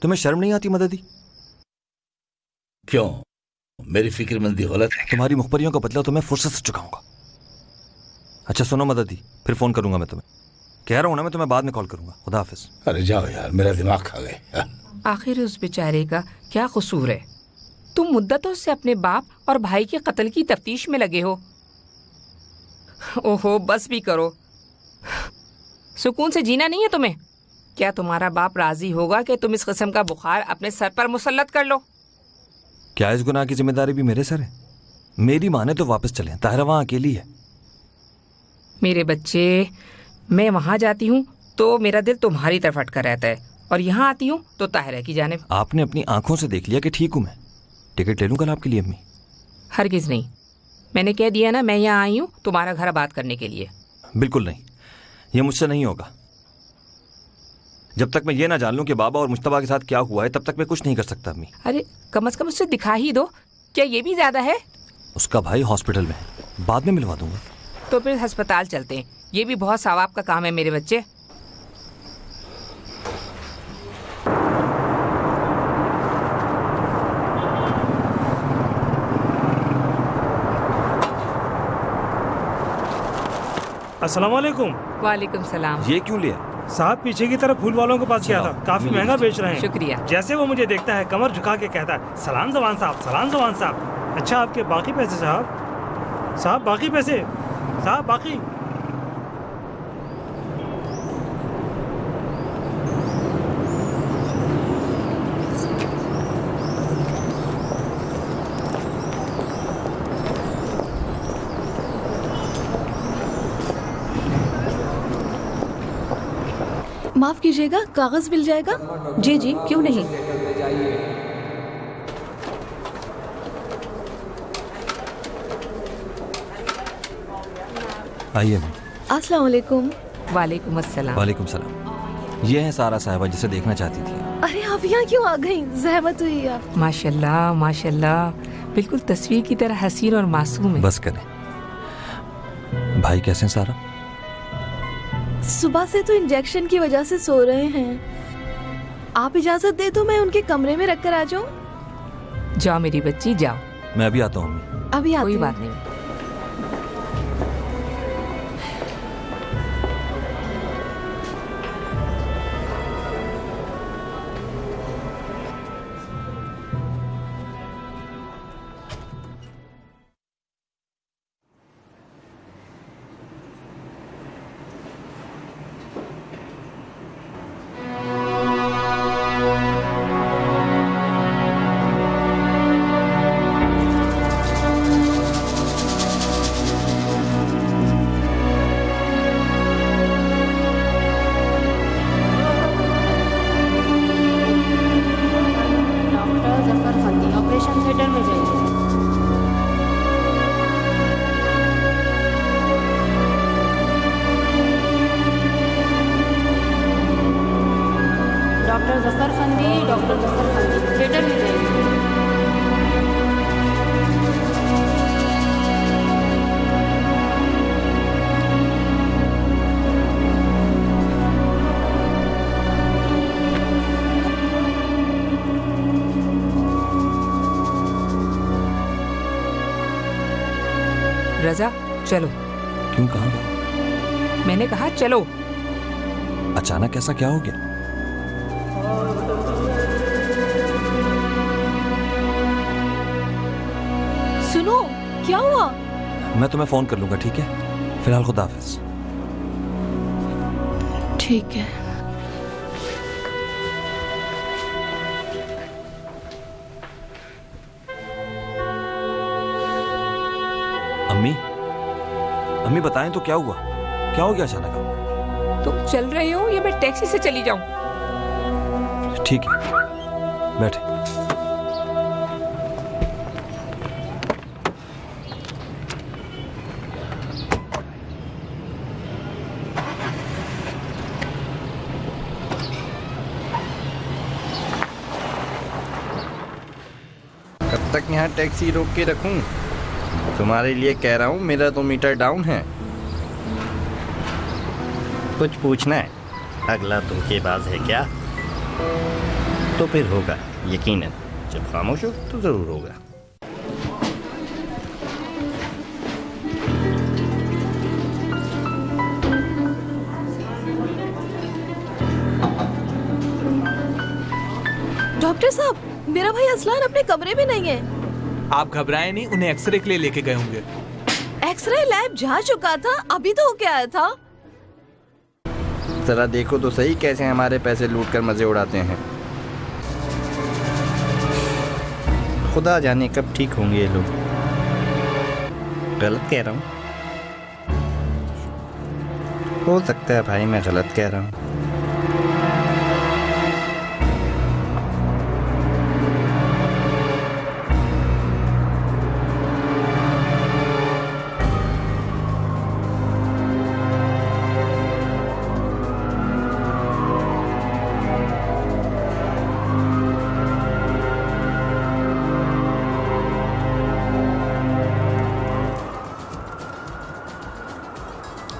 तुम्हें शर्म नहीं आती मददी? क्यों, मेरी फिक्रमंदी गलत है? तुम्हारी मुखबरियों का बदला तो मैं फुर्सत से चुकाऊंगा। अच्छा सुनो मददी, फिर फोन करूंगा मैं तुम्हें। कह रहा हूं ना मैं तुम्हें बाद में कॉल करूंगा। खुदा हाफिज। अरे जाओ यार, मेरा दिमाग खा गए। आखिर उस बेचारे का क्या कसूर है? तुम मुद्दतों से अपने बाप और भाई के कत्ल की तफ्तीश में लगे हो। ओहो बस भी करो, सुकून से जीना नहीं है तुम्हें? क्या तुम्हारा बाप राजी होगा कि तुम इस किस्म का बुखार अपने सर पर मुसल्लत कर लो? क्या इस गुनाह की जिम्मेदारी भी मेरे सर है? मेरी माने तो वापस चलें, ताहिरा वहां अकेली है। मेरे बच्चे, मैं वहां जाती हूँ तो मेरा दिल तुम्हारी तरफ अटका रहता है, और यहाँ आती हूँ तो ताहिरा की जानिब। आपने अपनी आंखों से देख लिया कि ठीक हूं मैं। टिकट ले लूं कल आपके लिए अम्मी? हरगिज नहीं, मैंने कह दिया ना, मैं यहाँ आई हूँ तुम्हारा घर आबाद करने के लिए। बिल्कुल नहीं, ये मुझसे नहीं होगा। जब तक मैं ये ना जान लूं कि बाबा और मुश्तबा के साथ क्या हुआ है, तब तक मैं कुछ नहीं कर सकता अम्मी। अरे कम से कम उससे दिखा ही दो, क्या ये भी ज्यादा है? उसका भाई हॉस्पिटल में है, बाद में मिलवा दूंगा। तो फिर अस्पताल चलते हैं, ये भी बहुत सवाब का काम है मेरे बच्चे। अस्सलाम वालेकुम। वालेकुम सलाम। ये क्यों लिया? साहब पीछे की तरफ फूल वालों के पास गया था, काफी महंगा बेच रहे हैं। शुक्रिया। जैसे वो मुझे देखता है कमर झुका के कहता है, सलाम जवान साहब, सलाम जवान साहब। अच्छा आपके बाकी पैसे साहब? साहब बाकी पैसे, साहब बाकी। माफ कीजिएगा, कागज मिल जाएगा? जी जी, क्यों नहीं। आइए। अस्सलाम वालेकुम। वालेकुम अस्सलाम। वालेकुम सलाम। ये है सारा साहिबा जिसे देखना चाहती थी। अरे आप यहाँ क्यों आ गई? जहमत हुई आप। माशाल्लाह माशाल्लाह, बिल्कुल तस्वीर की तरह हसीन और मासूम है। बस करें। भाई कैसे हैं सारा? सुबह से तो इंजेक्शन की वजह से सो रहे हैं। आप इजाजत दे तो मैं उनके कमरे में रख कर आ जाऊं? जाओ मेरी बच्ची जाओ। मैं अभी आता हूँ। अभी आती कोई हूँ। बात नहीं। Doctor Zafar Phandi, doctor Zafar Phandi theatre में जाइए। रजा चलो। क्यों, कहाँ गए? मैंने कहा चलो। अचानक ऐसा क्या हो गया? सुनो, क्या हुआ? मैं तुम्हें फोन कर लूंगा, ठीक है? फिलहाल खुदा हाफिज। ठीक है। अम्मी, अम्मी बताएं तो क्या हुआ? क्या हो गया अचानक? तुम चल रहे हो या मैं टैक्सी से चली जाऊं? ठीक है, बैठे। कब तक यहाँ टैक्सी रोक के रखूं? तुम्हारे लिए कह रहा हूँ, मेरा तो मीटर डाउन है। कुछ पूछना है? अगला धोखेबाज है क्या? तो फिर होगा यकीनन। जब खामोश हो तो जरूर होगा। डॉक्टर साहब, मेरा भाई असलान अपने कमरे में नहीं है। आप घबराएं नहीं, उन्हें एक्सरे के लिए लेके गए होंगे। एक्सरे लैब जा चुका था, अभी तो होके आया था। जरा देखो तो सही कैसे हमारे पैसे लूट कर मजे उड़ाते हैं। खुदा जाने कब ठीक होंगे ये लोग। गलत कह रहा हूँ, हो सकता है भाई मैं गलत कह रहा हूँ।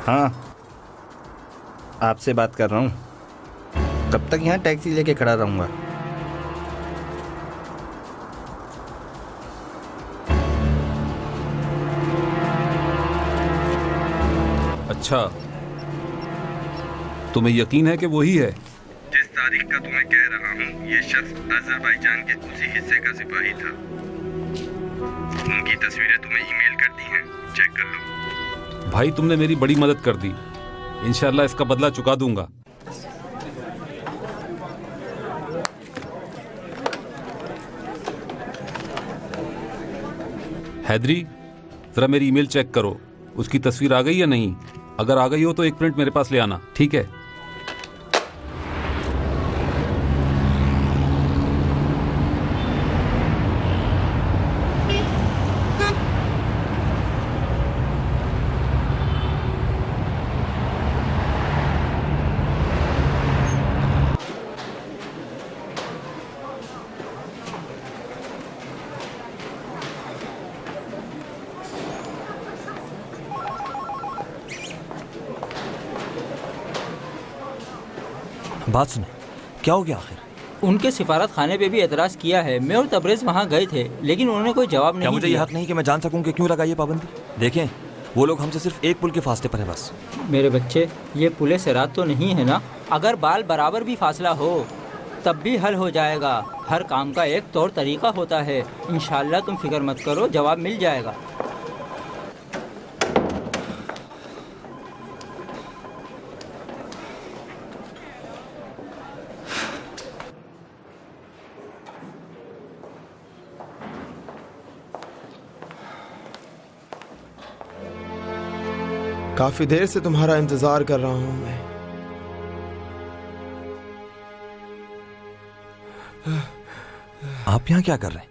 हाँ, आपसे बात कर रहा हूँ। कब तक यहाँ टैक्सी लेके खड़ा रहूँगा? अच्छा, तुम्हें यकीन है कि वही है? जिस तारीख का तुम्हें कह रहा हूँ, ये शख्स अजरबैजान के उसी हिस्से का सिपाही था। उनकी तस्वीरें तुम्हें ईमेल कर दी हैं, चेक कर लो। भाई तुमने मेरी बड़ी मदद कर दी, इंशाल्लाह इसका बदला चुका दूंगा। हैदरी, जरा मेरी ईमेल चेक करो, उसकी तस्वीर आ गई या नहीं? अगर आ गई हो तो एक प्रिंट मेरे पास ले आना, ठीक है? बात सुने, क्या हो गया आखिर? उनके सिफारत खाने पे भी एतराज़ किया है। मैं और तबरेज़ वहाँ गए थे, लेकिन उन्होंने कोई जवाब नहीं दिया। क्या मुझे ये हक नहीं कि मैं जान सकूं कि क्यों लगाई ये पाबंदी? देखें, वो लोग हमसे सिर्फ एक पुल के फासले पर है बस। मेरे बच्चे, ये पुले सिरात तो नहीं है ना? अगर बाल बराबर भी फासला हो तब भी हल हो जाएगा। हर काम का एक तौर तरीका होता है। इंशाल्लाह तुम फिक्र मत करो, जवाब मिल जाएगा। काफी देर से तुम्हारा इंतजार कर रहा हूं मैं। आप यहाँ क्या कर रहे हैं?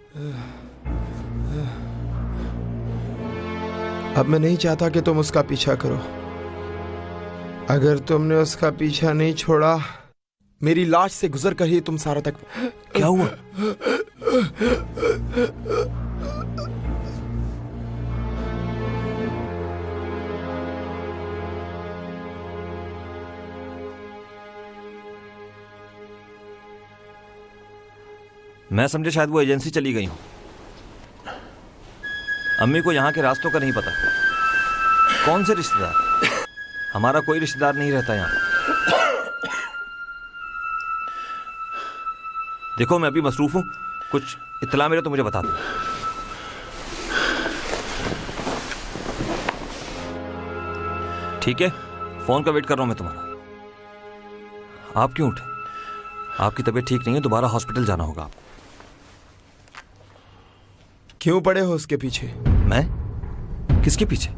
अब मैं नहीं चाहता कि तुम उसका पीछा करो। अगर तुमने उसका पीछा नहीं छोड़ा, मेरी लाश से गुजर कर ही तुम सारा तक। क्या हुआ? मैं समझे शायद वो एजेंसी चली गई हूं। अम्मी को यहाँ के रास्तों का नहीं पता। कौन से रिश्तेदार? हमारा कोई रिश्तेदार नहीं रहता यहाँ। देखो, मैं अभी मसरूफ हूं, कुछ इत्तला मिले तो मुझे बता दो। ठीक है, फोन का वेट कर रहा हूं मैं तुम्हारा। आप क्यों उठे? आपकी तबीयत ठीक नहीं है, दोबारा हॉस्पिटल जाना होगा आपको। क्यों पड़े हो उसके पीछे? मैं? किसके पीछे?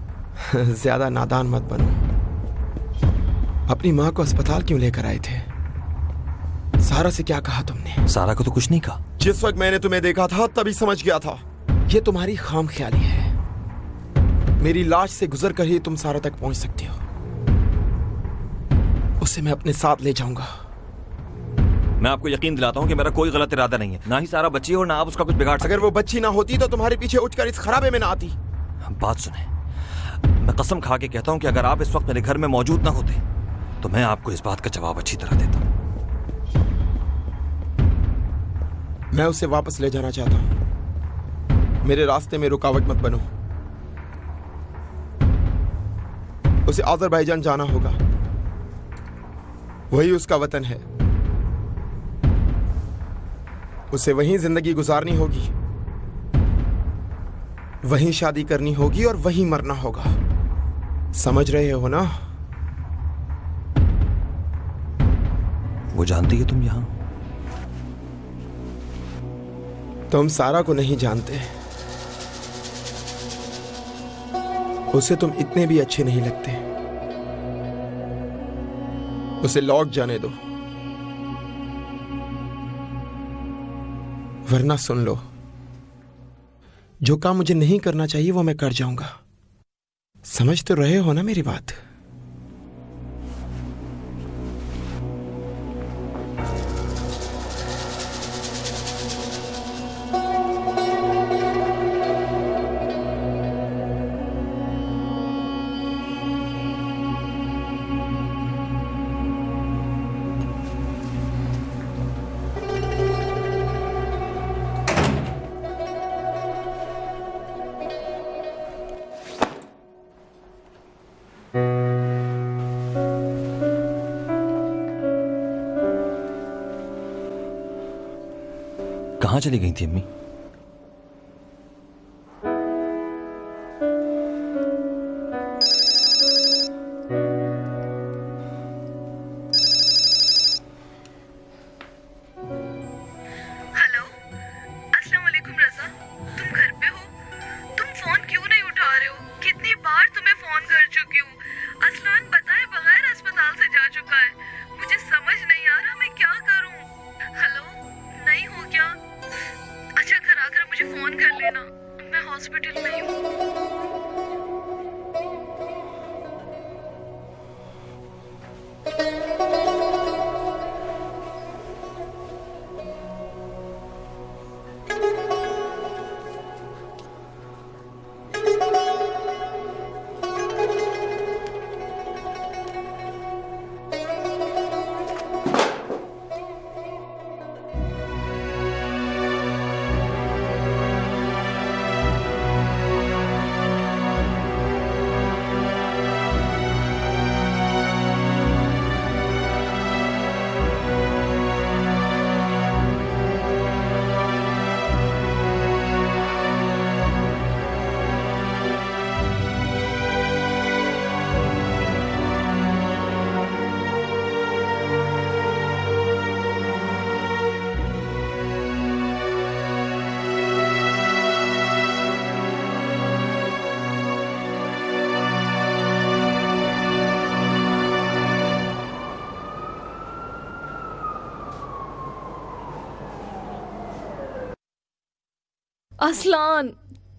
ज्यादा नादान मत बनो। अपनी माँ को अस्पताल क्यों लेकर आए थे? सारा से क्या कहा तुमने? सारा को तो कुछ नहीं कहा। जिस वक्त मैंने तुम्हें देखा था तभी समझ गया था। ये तुम्हारी खामख्याली है। मेरी लाश से गुजर कर ही तुम सारा तक पहुंच सकते हो। उसे मैं अपने साथ ले जाऊंगा। मैं आपको यकीन दिलाता हूं कि मेरा कोई गलत इरादा नहीं है। ना ही सारा बच्ची है और ना आप उसका कुछ बिगाड़ सकते। अगर वो बच्ची ना होती तो तुम्हारे पीछे उठकर इस खराबे में ना आती। बात सुने, मैं कसम खा के कहता हूं कि अगर आप इस वक्त मेरे घर में मौजूद ना होते तो मैं आपको इस बात का जवाब अच्छी तरह देता। मैं उसे वापस ले जाना चाहता हूं। मेरे रास्ते में रुकावट मत बनो। उसे अजरबैजान जाना होगा, वही उसका वतन है। उसे वहीं जिंदगी गुजारनी होगी, वहीं शादी करनी होगी और वहीं मरना होगा। समझ रहे हो ना? वो जानती है तुम यहाँ? तुम सारा को नहीं जानते। उसे तुम इतने भी अच्छे नहीं लगते। उसे लौट जाने दो, वरना सुन लो, जो काम मुझे नहीं करना चाहिए वो मैं कर जाऊंगा। समझ तो रहे हो ना मेरी बात? कहाँ चली गई थी अम्मी? हेलो, अस्सलाम वालेकुम रज़ा, तुम घर पे हो? तुम फोन क्यों नहीं उठा रहे हो? कितनी बार तुम्हें फोन कर चुकी हूँ। असलान बताए बगैर अस्पताल से जा चुका है। मुझे समझ नहीं आ रहा मैं क्या करूँ। हेलो, नहीं हो क्या? अच्छा, घर आकर मुझे फोन कर लेना, मैं हॉस्पिटल में ही हूँ। असलान,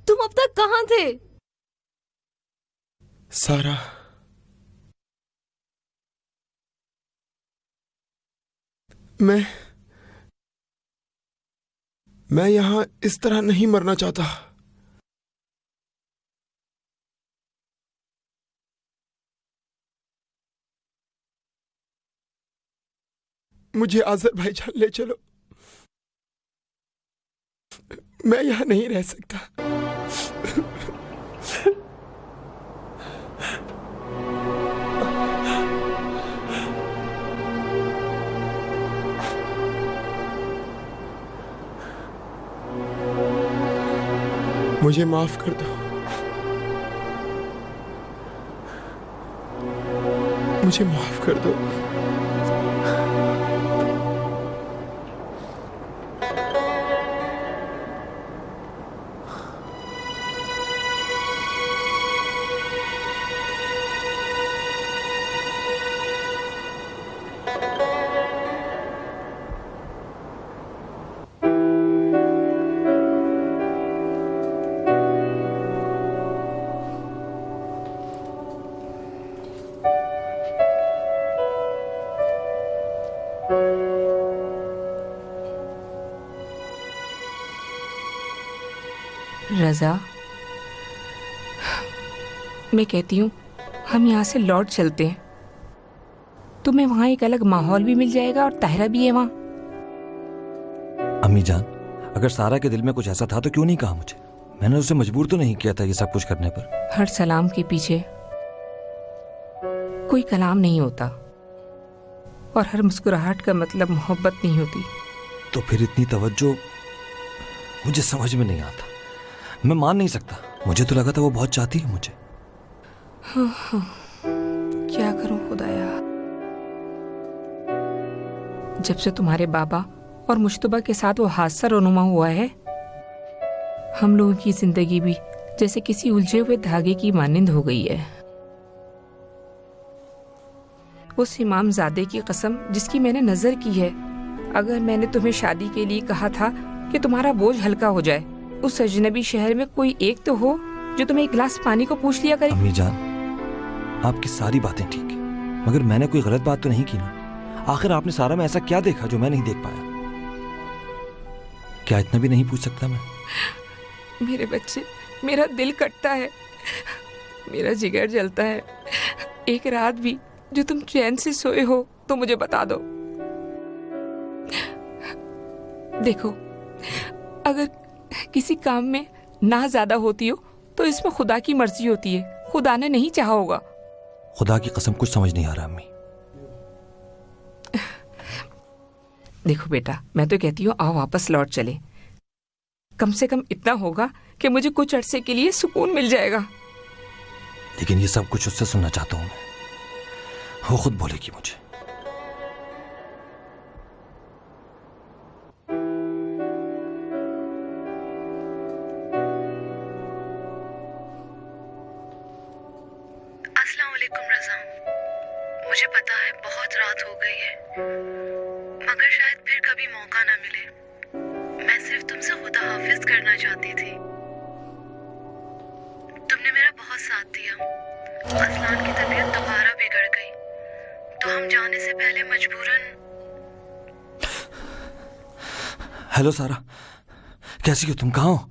तुम अब तक कहाँ थे? सारा, मैं यहां इस तरह नहीं मरना चाहता। मुझे अजरबैजान ले चलो, मैं यहां नहीं रह सकता। मुझे माफ कर दो, मुझे माफ कर दो। रज़ा, मैं कहती हूँ हम यहाँ से लौट चलते हैं। तुम्हें वहाँ एक अलग माहौल भी मिल जाएगा और ताहिरा भी है वहाँ। अम्मी जान, अगर सारा के दिल में कुछ ऐसा था तो क्यों नहीं कहा मुझे? मैंने उसे मजबूर तो नहीं किया था ये सब कुछ करने पर। हर सलाम के पीछे कोई कलाम नहीं होता और हर मुस्कुराहट का मतलब मोहब्बत नहीं होती। तो फिर इतनी तवज्जो मुझे समझ में नहीं आता। मैं मान नहीं सकता। मुझे तो लगा था वो बहुत चाहती है मुझे। क्या करूं खुदाया, जब से तुम्हारे बाबा और मुश्तबा के साथ वो हादसा रोनुमा हुआ है, हम लोगों की जिंदगी भी जैसे किसी उलझे हुए धागे की मानिंद हो गई है। उस इमाम ज़ादे की कसम जिसकी मैंने नजर की है, अगर मैंने तुम्हें शादी के लिए कहा था कि तुम्हारा बोझ हल्का हो जाए, उस अजनबी शहर में कोई एक तो हो जो तुम्हें एक गिलास पानी को पूछ लिया करे। अम्मी जान, आपकी सारी बातें ठीक है, मगर मैंने कोई गलत बात तो नहीं की ना। आखिर आपने सारा में ऐसा क्या देखा जो मैं नहीं देख पाया? क्या इतना भी नहीं पूछ सकता मैं? मेरे बच्चे, मेरा दिल कटता है, मेरा जिगर जलता है। एक रात भी जो तुम चैन से सोए हो तो मुझे बता दो। देखो, अगर किसी काम में ना ज्यादा होती हो तो इसमें खुदा की मर्जी होती है, खुदा ने नहीं चाहा होगा। खुदा की कसम कुछ समझ नहीं आ रहा अम्मी। देखो बेटा, मैं तो कहती हूँ आओ वापस लौट चले। कम से कम इतना होगा कि मुझे कुछ अरसे के लिए सुकून मिल जाएगा। लेकिन ये सब कुछ उससे सुनना चाहता हूँ मैं। वो खुद बोलेगी मुझे। अस्सलाम वालेकुम रज़ा, मुझे पता है बहुत रात हो गई है, मगर शायद फिर कभी मौका ना मिले। मैं सिर्फ तुमसे खुदा हाफिज करना चाहती थी। तुमने मेरा बहुत साथ दिया। असलान की तबीयत दोबारा बिगड़ गई तो हम जाने से पहले मजबूरन। हेलो सारा, कैसी हो तुम? कहाँ हो?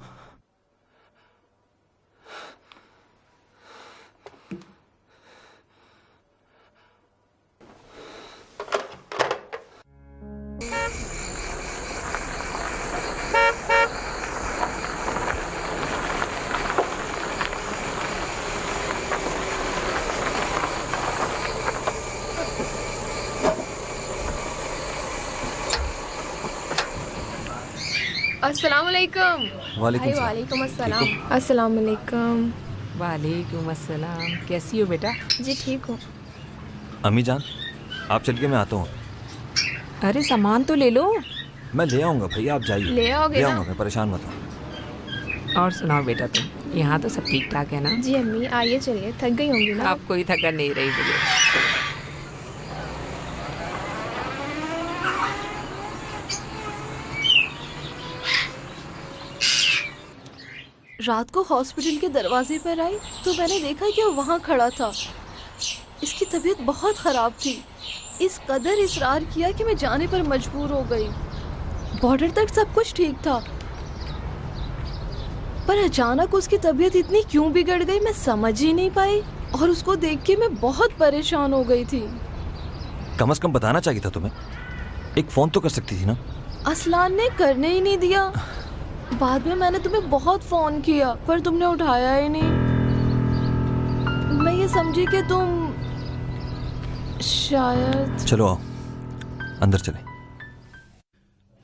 अस्सलाम वालेकुम। वालेकुम सलाम। वालेकुम अस्सलाम। अस्सलाम वालेकुम। वालेकुम अस्सलाम। कैसी हो बेटा? जी ठीक हूँ। अम्मी जान, आप चलिए, मैं आता हूँ। अरे सामान तो ले लो। मैं ले आऊंगा भैया, आप जाइए। ले आओगे ले ना? आऊंगा, मैं परेशान मत हो। और सुनाओ बेटा, तुम यहाँ तो सब ठीक ठाक है ना? जी अम्मी आइए, चलिए, थक गई होंगी ना? आप कोई थकन नहीं रही मुझे। रात को हॉस्पिटल के दरवाजे पर आई तो मैंने देखा कि वो वहाँ खड़ा था। इसकी तबीयत बहुत ख़राब थी। इस कदर इसरार किया कि मैं जाने पर मजबूर हो गई। बॉर्डर तक सब कुछ ठीक था, पर अचानक उसकी तबीयत इतनी क्यों बिगड़ गई मैं समझ ही नहीं पाई, और उसको देख के मैं बहुत परेशान हो गई थी। कम से कम बताना चाहिए था तुम्हें, एक फोन तो कर सकती थी ना। असलान ने करने ही नहीं दिया। बाद में मैंने तुम्हें बहुत फोन किया पर तुमने उठाया ही नहीं। मैं ये समझी कि तुम शायद। चलो आओ, अंदर चले।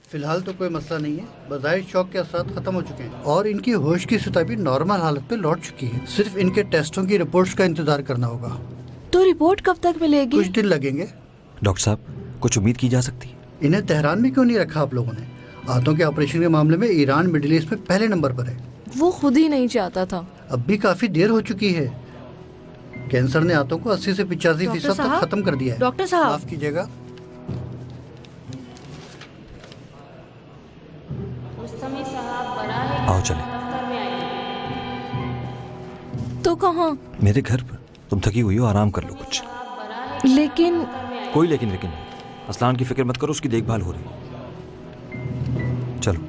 फिलहाल तो कोई मसला नहीं है। बज़ाहिर शौक के असरात खत्म हो चुके हैं और इनकी होश की सतह भी नॉर्मल हालत पे लौट चुकी है। सिर्फ इनके टेस्टों की रिपोर्ट्स का इंतजार करना होगा। तो रिपोर्ट कब तक मिलेगी? कुछ दिन लगेंगे। डॉक्टर साहब, कुछ उम्मीद की जा सकती है? इन्हें तेहरान में क्यों नहीं रखा आप लोगों ने? आंतों के ऑपरेशन के मामले में ईरान मिडिल ईस्ट में पहले नंबर पर है। वो खुद ही नहीं चाहता था। अब भी काफी देर हो चुकी है। कैंसर ने आंतों को 80 से 85% तक खत्म कर दिया है। डॉक्टर साहब, माफ कीजिएगा। आओ चले। तो कहाँ? मेरे घर पर। तुम थकी हुई हो, आराम कर लो कुछ। लेकिन कोई लेकिन नहीं। असलान की फिक्र मत करो, उसकी देखभाल हो रही है। चलो।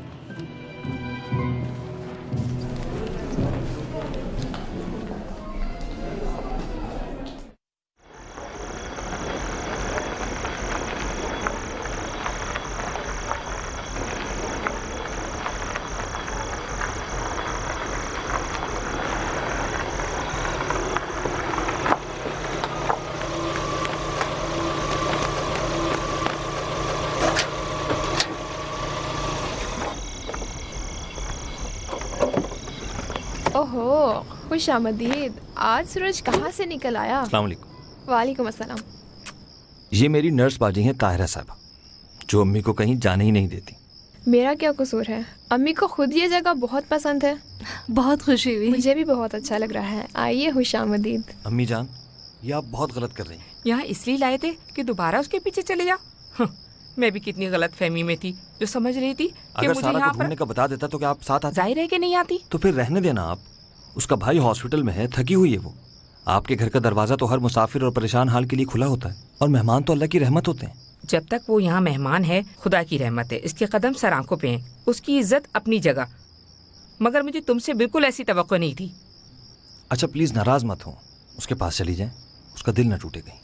खुश आमदीद। आज सूरज कहाँ से निकल आया? अस्सलाम वालेकुम। वालेकुम अस्सलाम। ये मेरी नर्स बाजी हैं ताहिरा साहब, जो अम्मी को कहीं जाने ही नहीं देती। मेरा क्या कसूर है? अम्मी को खुद ये जगह बहुत पसंद है। बहुत खुशी हुई। मुझे भी बहुत अच्छा लग रहा है। आइए, खुश आमदीद। अम्मी जान, ये आप बहुत गलत कर रही हैं। यहाँ इसलिए लाए थे कि दोबारा उसके पीछे चले जाओ। मैं भी कितनी गलत फहमी में थी, जो समझ रही थी कि अगर मुझे सारा यहाँ को घूमने का बता देता तो क्या आप साथ आते? जाहिर है कि नहीं आती। तो फिर रहने देना आप। उसका भाई हॉस्पिटल में है, थकी हुई है वो। आपके घर का दरवाजा तो हर मुसाफिर और परेशान हाल के लिए खुला होता है, और मेहमान तो अल्लाह की रहमत होते हैं। जब तक वो यहाँ मेहमान है, खुदा की रहमत है। इसके कदम सर आंखों पे हैं, उसकी इज्जत अपनी जगह। मगर मुझे तुमसे बिल्कुल ऐसी तवक्को नहीं थी। अच्छा प्लीज नाराज मत हो, उसके पास चली जाए, उसका दिल न टूटे कहीं।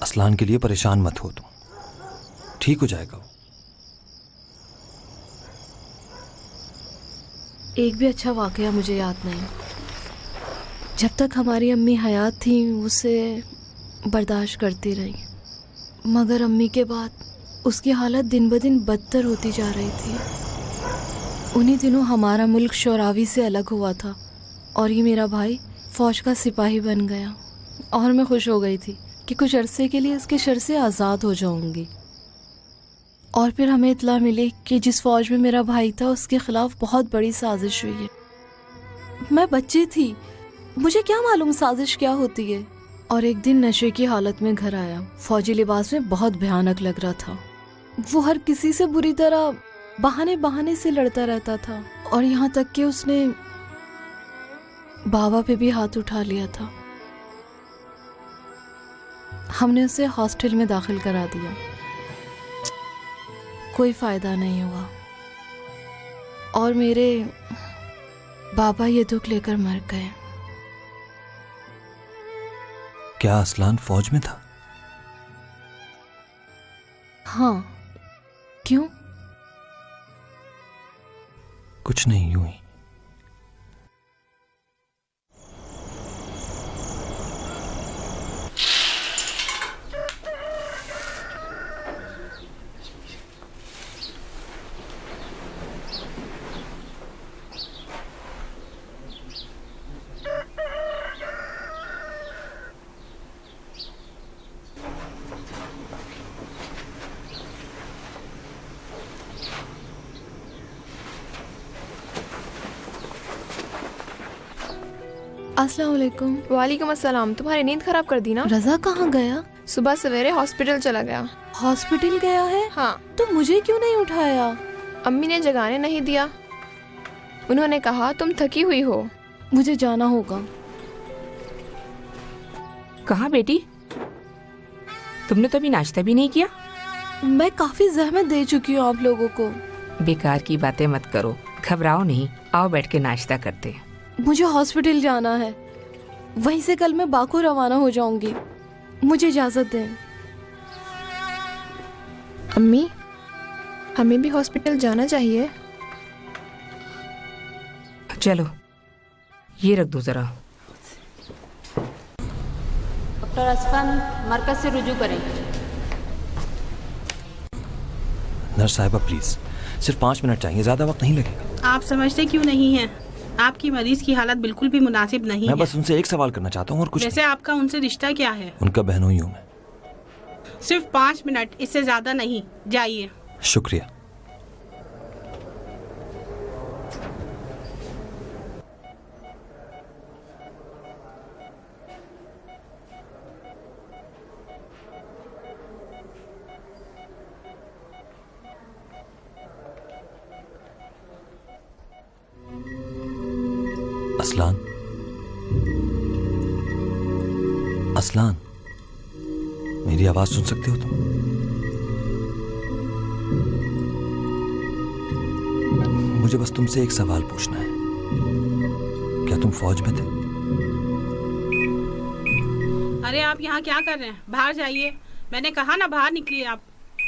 असलान के लिए परेशान मत हो तुम, ठीक हो जाएगा वो। एक भी अच्छा वाकया मुझे याद नहीं। जब तक हमारी अम्मी हयात थी उसे बर्दाश्त करती रही, मगर अम्मी के बाद उसकी हालत दिन ब दिन बदतर होती जा रही थी। उन्हीं दिनों हमारा मुल्क शोरावी से अलग हुआ था और ये मेरा भाई फौज का सिपाही बन गया, और मैं खुश हो गई थी कि कुछ अरसे के लिए इसके शर से आज़ाद हो जाऊंगी। और फिर हमें इत्तला मिली कि जिस फौज में मेरा भाई था उसके खिलाफ बहुत बड़ी साजिश हुई है। मैं बच्ची थी, मुझे क्या मालूम साजिश क्या होती है। और एक दिन नशे की हालत में घर आया। फौजी लिबास में बहुत भयानक लग रहा था। वो हर किसी से बुरी तरह बहाने बहाने से लड़ता रहता था, और यहाँ तक कि उसने बाबा पे भी हाथ उठा लिया था। हमने उसे हॉस्टल में दाखिल करा दिया, कोई फायदा नहीं हुआ, और मेरे बाबा ये दुख लेकर मर गए। क्या असलान फौज में था? हाँ, क्यों? कुछ नहीं, यूं ही। अस्सलाम वालेकुम। वालेकुम अस्सलाम। तुम्हारी नींद खराब कर दी ना? रजा कहाँ गया? सुबह सवेरे हॉस्पिटल चला गया। हॉस्पिटल गया है? हाँ। तो मुझे क्यों नहीं उठाया? अम्मी ने जगाने नहीं दिया। उन्होंने कहा तुम थकी हुई हो, मुझे जाना होगा। कहाँ बेटी? तुमने तो अभी नाश्ता भी नहीं किया। मैं काफी जहमत दे चुकी हूँ आप लोगों को। बेकार की बातें मत करो, घबराओ नहीं, आओ बैठ के नाश्ता करते हैं। मुझे हॉस्पिटल जाना है, वहीं से कल मैं बाको रवाना हो जाऊंगी। मुझे इजाजत दें। अम्मी, हमें भी हॉस्पिटल जाना चाहिए। चलो, ये रख दो जरा। डॉक्टर असफन, मरकज से रुजू करें। नर्स साहिबा प्लीज, सिर्फ 5 मिनट चाहिए, ज्यादा वक्त नहीं लगेगा। आप समझते क्यों नहीं हैं? आपकी मरीज की हालत बिल्कुल भी मुनासिब नहीं है। मैं बस उनसे एक सवाल करना चाहता हूँ और कुछ। वैसे आपका उनसे रिश्ता क्या है? उनका बहनोई हूँ मैं। सिर्फ 5 मिनट, इससे ज्यादा नहीं। जाइए। शुक्रिया। असलान, असलान, मेरी आवाज सुन सकते हो तुम? मुझे बस तुमसे एक सवाल पूछना है, क्या तुम फौज में थे? अरे आप यहाँ क्या कर रहे हैं? बाहर जाइए, मैंने कहा ना बाहर निकलिए आप।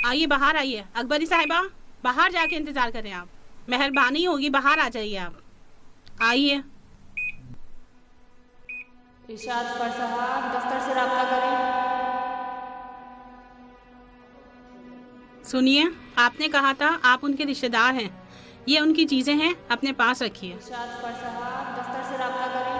आइए बाहर आइए। अकबरी साहिबा, बाहर जाके इंतजार करें आप। मेहरबानी होगी, बाहर आ जाइए आप। आइए। इरशाद फर साहब, दफ्तर से राब्ता करें। सुनिए, आपने कहा था आप उनके रिश्तेदार हैं। ये उनकी चीजें हैं, अपने पास रखिए। इरशाद फर साहब, दफ्तर से राब्ता करें।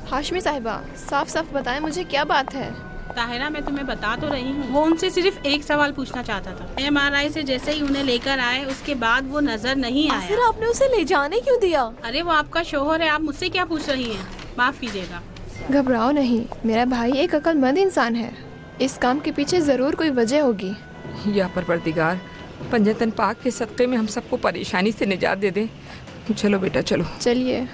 हाशमी साहिबा, साफ साफ बताएं मुझे क्या बात है। ताहिरा, मैं तुम्हें बता तो रही हूँ। वो उनसे सिर्फ एक सवाल पूछना चाहता था। MRI से जैसे ही उन्हें लेकर आए उसके बाद वो नजर नहीं आया। आखिर आपने उसे ले जाने क्यों दिया? अरे वो आपका शोहर है, आप मुझसे क्या पूछ रही हैं? माफ कीजिएगा। घबराओ नहीं, मेरा भाई एक अक्लमंद इंसान है। इस काम के पीछे जरूर कोई वजह होगी। या परवरदिगार, पंजतन पाक के सदक़े में हम सबको परेशानी से निजात दे दे। चलो बेटा चलो। चलिए।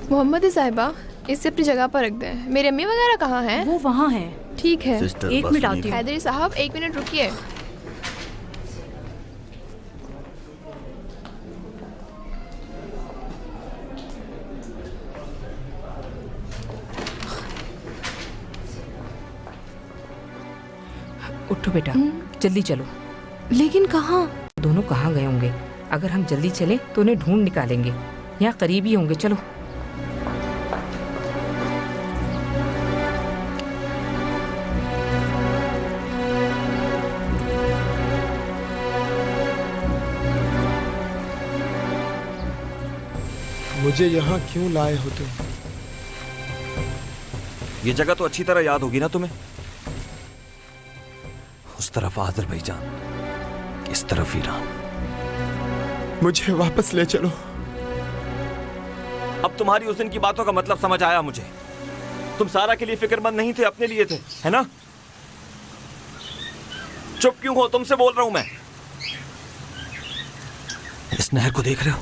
मोहम्मद साहिबा, इसे अपनी जगह पर रख दें। मेरी अम्मी वगैरह कहाँ हैं? वो वहाँ हैं। ठीक है, एक मिनट आती हूँ। हैदरी साहब, 1 मिनट रुकिए। उठो बेटा, जल्दी चलो। लेकिन कहाँ? दोनों कहाँ गए होंगे? अगर हम जल्दी चले तो उन्हें ढूंढ निकालेंगे। यहाँ करीब ही होंगे, चलो। मुझे यहाँ क्यों लाए हो तुम? ये जगह तो अच्छी तरह याद होगी ना तुम्हें? उस तरफ अज़रबैजान, इस तरफ ईरान। मुझे वापस ले चलो। अब तुम्हारी उस दिन की बातों का मतलब समझ आया मुझे। तुम सारा के लिए फिक्रमंद नहीं थे, अपने लिए थे, है ना? चुप क्यों हो? तुमसे बोल रहा हूं मैं। इस नहर को देख रहे हो?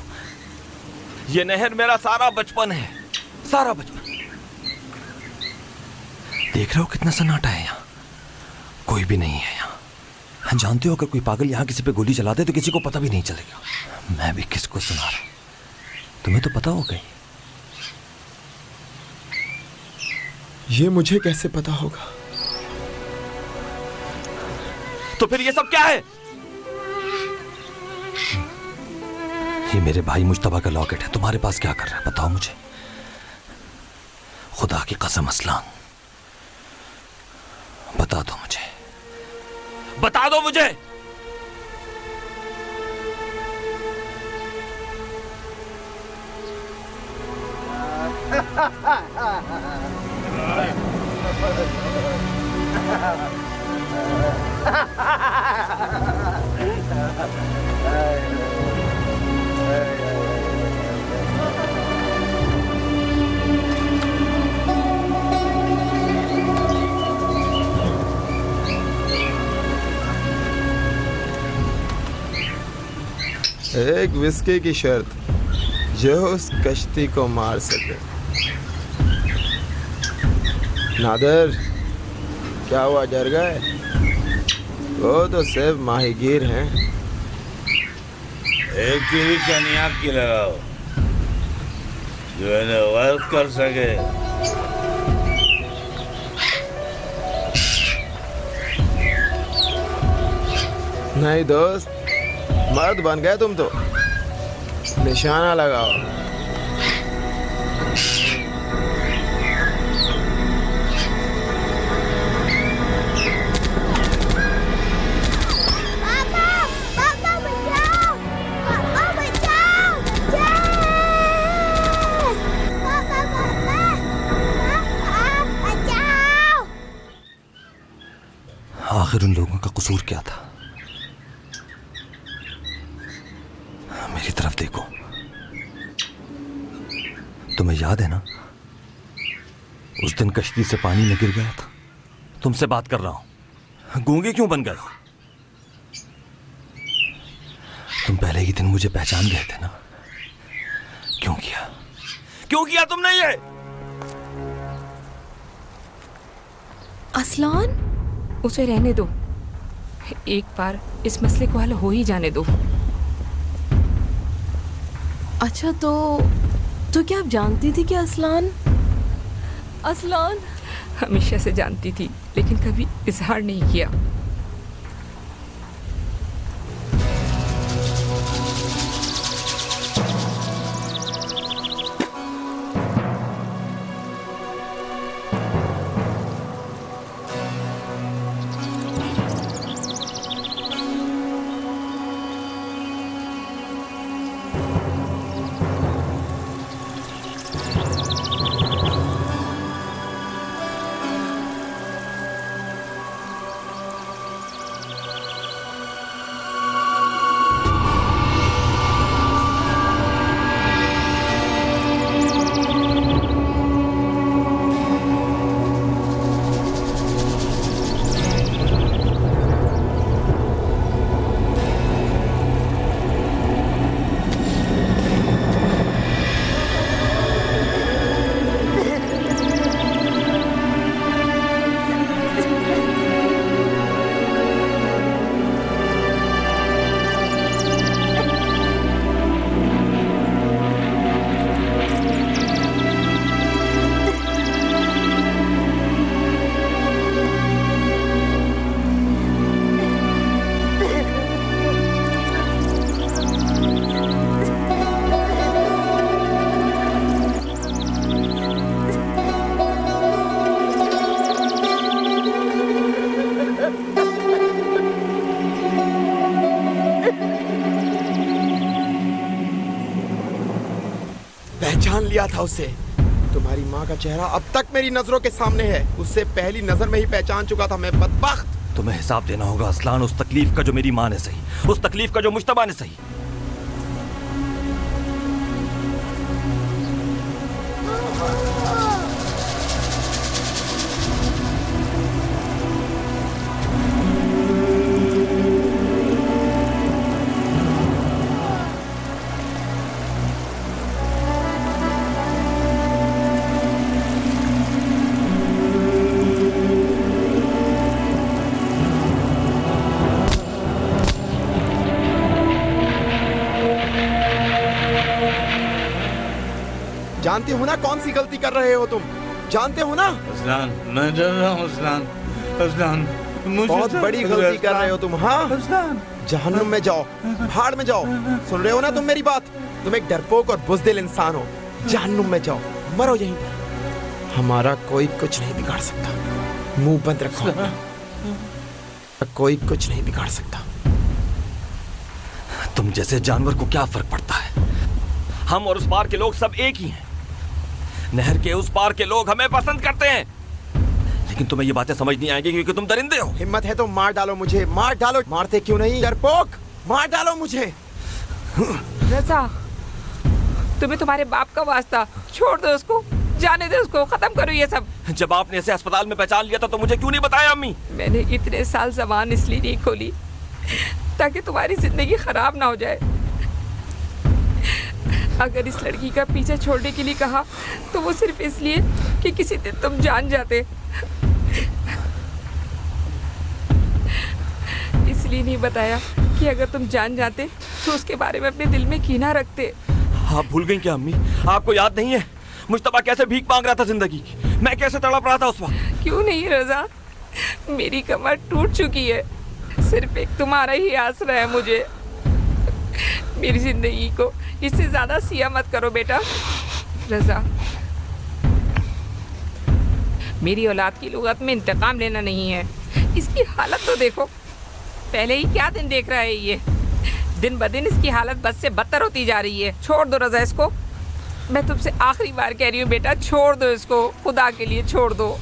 ये नहर मेरा सारा बचपन है, सारा बचपन। देख रहे हो कितना सन्नाटा है यहाँ? कोई भी नहीं है यहाँ। जानते हो, अगर कोई पागल यहाँ किसी पे गोली चला दे तो किसी को पता भी नहीं चलेगा। मैं भी किसको सुना रहा हूं, तुम्हें तो पता होगा ही। ये मुझे कैसे पता होगा? तो फिर ये सब क्या है? ये मेरे भाई मुश्तबा का लॉकेट है। तुम्हारे पास क्या कर रहा है बताओ मुझे। खुदा की कसम असलान, बता दो मुझे, बता दो मुझे। एक विस्की की शर्त, जो उस कश्ती को मार सके। नादर, क्या हुआ, डर गए? वो तो सिर्फ माहीगीर हैं। एक की भी कनियाक की लगाओ जो इन्हें वर्क कर सके। नहीं दोस्त, मर्द बन गए तुम तो। निशाना लगाओ। आखिर उन लोगों का कसूर क्या था? मेरी तरफ देखो। तुम्हें याद है ना, उस दिन कश्ती से पानी में गिर गया था। तुमसे बात कर रहा हूं, गूंगे क्यों बन गए? तुम पहले ही दिन मुझे पहचान गए थे ना? क्यों किया तुमने ये? असलान, उसे रहने दो। एक बार इस मसले को हल हो ही जाने दो। अच्छा तो क्या आप जानती थी कि असलान हमेशा से जानती थी, लेकिन कभी इजहार नहीं किया। पहचान लिया था उसे। तुम्हारी माँ का चेहरा अब तक मेरी नजरों के सामने है। उससे पहली नजर में ही पहचान चुका था मैं, बदबख्त। तुम्हें हिसाब देना होगा असलान, उस तकलीफ का जो मेरी माँ ने सही, उस तकलीफ का जो मुश्तबा ने सही। जानते हो ना कौन सी गलती कर रहे हो तुम? जानते हो ना? असलान, मैं डर रहा हूँ असलान, मुझे बहुत बड़ी गलती कर रहे हो तुम। हाँ, जहन्नुम में जाओ, भाड़ में जाओ। सुन रहे हो ना तुम मेरी बात? तुम एक डरपोक और बुज़दिल इंसान हो। जहन्नुम में जाओ, मरो यहीं पर। हमारा कोई कुछ नहीं बिगाड़ सकता। मुंह बंद रखो, कोई कुछ नहीं बिगाड़ सकता। तुम जैसे जानवर को क्या फर्क पड़ता है? हम और उस पार के लोग सब एक ही हैं। नहर के उस पार के लोग हमें पसंद करते हैं, लेकिन तुम्हें ये बातें समझ नहीं आएंगी क्योंकि तुम दरिंदे हो। हिम्मत है तो मार डालो मुझे, मार डालो। मारते क्यों नहीं डरपोक? मार डालो मुझे। रज़ा, तुम्हें तुम्हारे बाप का वास्ता, छोड़ दो उसको, जाने दो उसको, खत्म करो ये सब। जब आपने ऐसे अस्पताल में पहचान लिया था तो मुझे क्यों नहीं बताया अम्मी? मैंने इतने साल ज़बान इसलिए नहीं खोली ताकि तुम्हारी जिंदगी खराब ना हो जाए। अगर इस लड़की का पीछा छोड़ने के लिए कहा तो वो सिर्फ इसलिए कि किसी दिन तुम जान जाते। कभी नहीं बताया कि अगर तुम जान जाते तो उसके बारे में अपने दिल में कीना रखते। आप भूल गई क्या अम्मी? आपको याद नहीं है मुश्तबा कैसे भीख मांग रहा था जिंदगी की? मैं कैसे तड़प रहा था उस वक्त? क्यों नहीं रजा, मेरी कमर टूट चुकी है, सिर्फ एक तुम्हारा ही आसरा है मुझे। मेरी जिंदगी को इससे ज्यादा सिया मत करो बेटा। रजा, मेरी औलाद की लुगत में इंतकाम लेना नहीं है। इसकी हालत तो देखो, पहले ही क्या दिन देख रहा है ये। दिन ब दिन इसकी हालत बद से बदतर होती जा रही है। छोड़ दो रजा इसको, मैं तुमसे आखिरी बार कह रही हूँ बेटा, छोड़ दो इसको, खुदा के लिए छोड़ दो।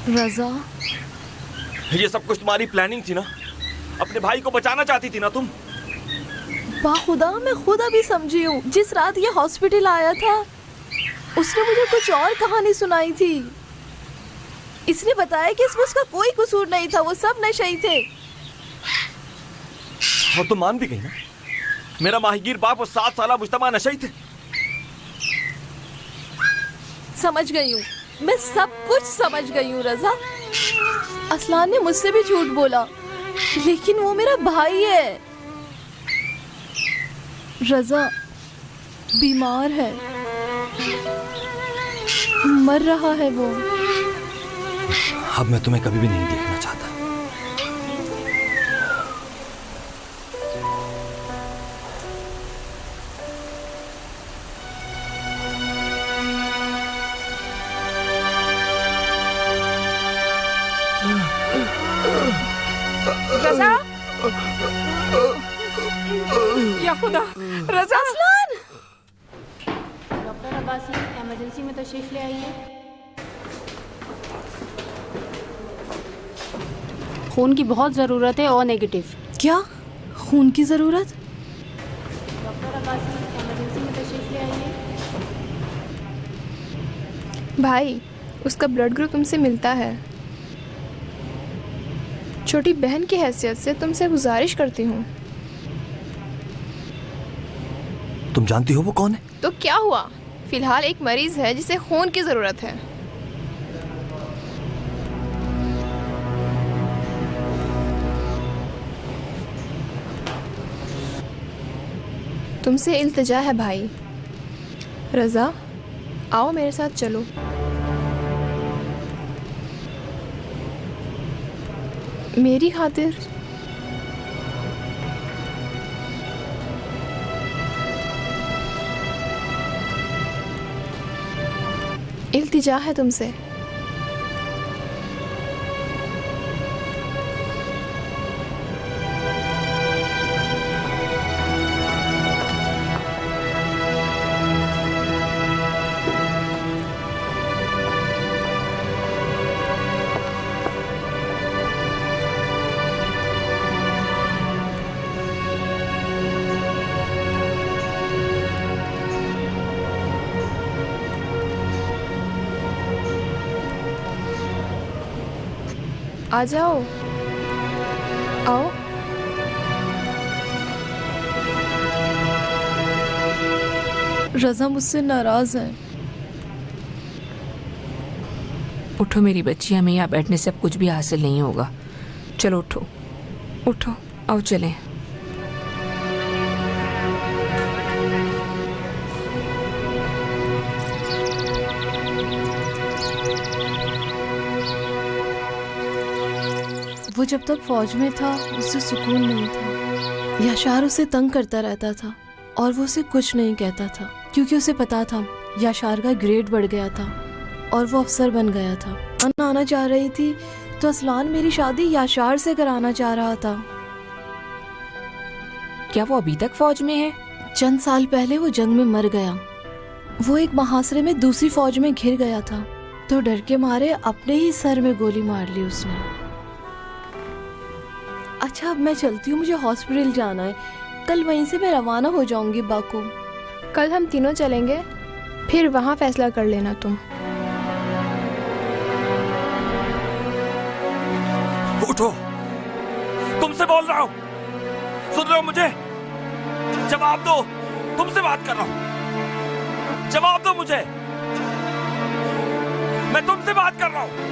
रजा, ये सब कुछ तुम्हारी प्लानिंग थी ना? अपने भाई को बचाना चाहती थी ना तुम? बाखुदा मैं खुद अभी समझी हूँ। जिस रात ये हॉस्पिटल आया था उसने मुझे कुछ और कहानी सुनाई थी। इसने बताया कि इसमें उसका कोई कसूर नहीं था, वो सब नशे ही थे। और तुम मान भी गई ना? मेरा माहिगीर बाप और 7 साला मुश्तबा नशे ही थे। समझ गई हूँ, मैं सब कुछ समझ गई हूँ रजा। असलान ने मुझसे भी झूठ बोला, लेकिन वो मेरा भाई है। रजा बीमार है, मर रहा है वो। अब मैं तुम्हें कभी भी नहीं देखना चाहता। रजा, या खुदा, रजा। असलान! डॉक्टर अब्बासी, इमरजेंसी में तशरीफ ले आइए। खून की बहुत ज़रूरत है, और नेगेटिव। क्या खून की ज़रूरत? डॉक्टर अब्बासी, इमरजेंसी में तशरीफ ले आइए। भाई, उसका ब्लड ग्रुप तुमसे मिलता है। छोटी बहन की हैसियत से तुमसे गुजारिश करती हूँ। तुम जानती हो वो कौन है? तो क्या हुआ, फिलहाल एक मरीज है जिसे खून की ज़रूरत है। तुमसे इल्तिजा है भाई। रज़ा, आओ मेरे साथ चलो। मेरी खातिर। इल्तिजा है तुमसे। आ जाओ, आओ। रज़ा मुझसे नाराज़ है। उठो मेरी बच्ची, हमें यहाँ बैठने से अब कुछ भी हासिल नहीं होगा। चलो उठो, उठो, आओ चलें। वो जब तक फौज में था उससे सुकून नहीं था। याशार उसे तंग करता रहता था और वो उसे कुछ नहीं कहता था, क्योंकि उसे पता था याशार का ग्रेड बढ़ गया था और वो अफसर बन गया था। मैं आना चाह रही थी तो असलान मेरी शादी याशार से कराना चाह रहा था। क्या वो अभी तक फौज में है? चंद साल पहले वो जंग में मर गया। वो एक मुहासरे में दूसरी फौज में घिर गया था, तो डर के मारे अपने ही सर में गोली मार ली उसने। अच्छा, अब मैं चलती हूँ, मुझे हॉस्पिटल जाना है। कल वहीं से मैं रवाना हो जाऊंगी बाको। कल हम तीनों चलेंगे। फिर वहाँ फैसला कर लेना तुम। उठो, तुमसे बोल रहा हूं, सुन रहे हो मुझे? जवाब दो, तुमसे बात कर रहा हूं, जवाब दो मुझे, मैं तुमसे बात कर रहा हूं।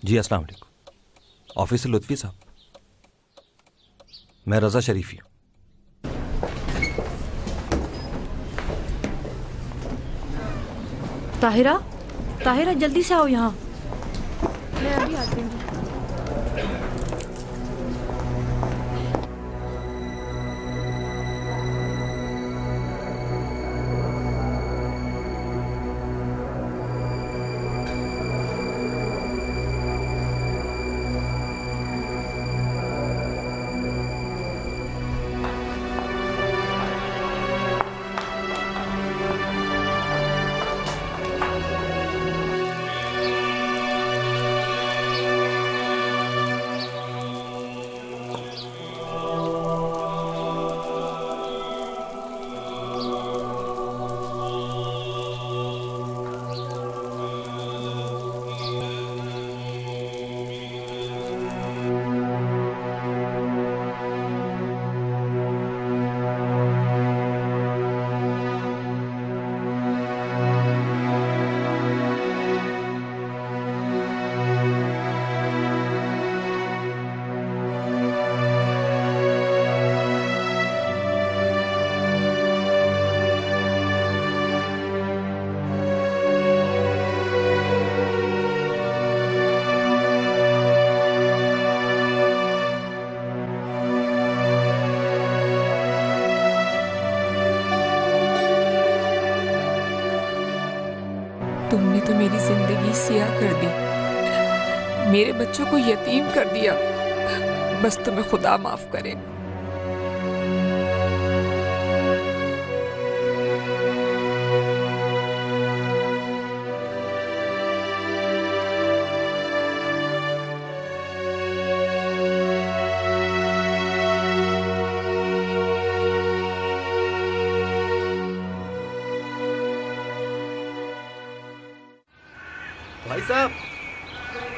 जी अस्सलाम वालेकुम। ऑफिसर लुत्फी साहब, मैं रजा शरीफी हूँ। ताहिरा, ताहिरा जल्दी से आओ यहाँ। मैं अभी आती हूँ। तुमने तो मेरी जिंदगी सियाह कर दी, मेरे बच्चों को यतीम कर दिया। बस तुम्हें खुदा माफ करे।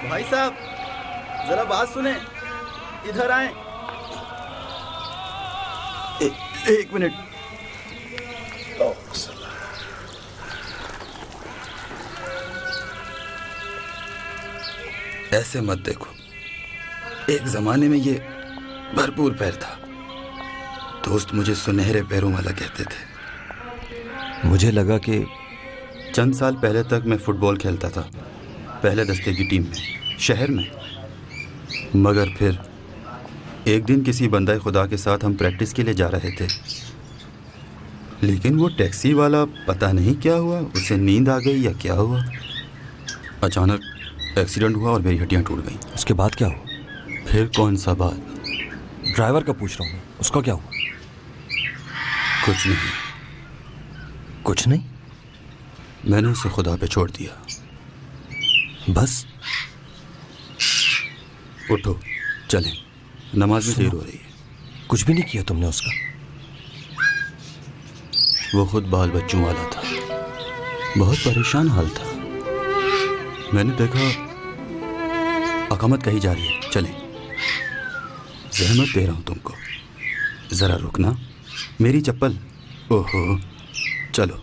भाई साहब, जरा बात सुने, इधर आए। एक मिनट। ऐसे मत देखो, एक जमाने में ये भरपूर पैर था। दोस्त मुझे सुनहरे पैरों वाला कहते थे। मुझे लगा कि चंद साल पहले तक मैं फुटबॉल खेलता था, पहले दस्ते की टीम में, शहर में। मगर फिर एक दिन किसी बंदा खुदा के साथ हम प्रैक्टिस के लिए जा रहे थे, लेकिन वो टैक्सी वाला पता नहीं क्या हुआ, उसे नींद आ गई या क्या हुआ, अचानक एक्सीडेंट हुआ और मेरी हड्डियां टूट गईं। उसके बाद क्या हुआ? फिर कौन सा बात? ड्राइवर का पूछ रहा हूँ, उसका क्या हुआ? कुछ नहीं। कुछ नहीं? मैंने उसे खुदा पे छोड़ दिया, बस। उठो, चलें, नमाज में देर हो रही है। कुछ भी नहीं किया तुमने उसका? वो खुद बाल बच्चों वाला था, बहुत परेशान हाल था। मैंने देखा अकामत कही जा रही है, चलें। जहमत दे रहा हूँ तुमको, जरा रुकना। मेरी चप्पल। ओहो, चलो।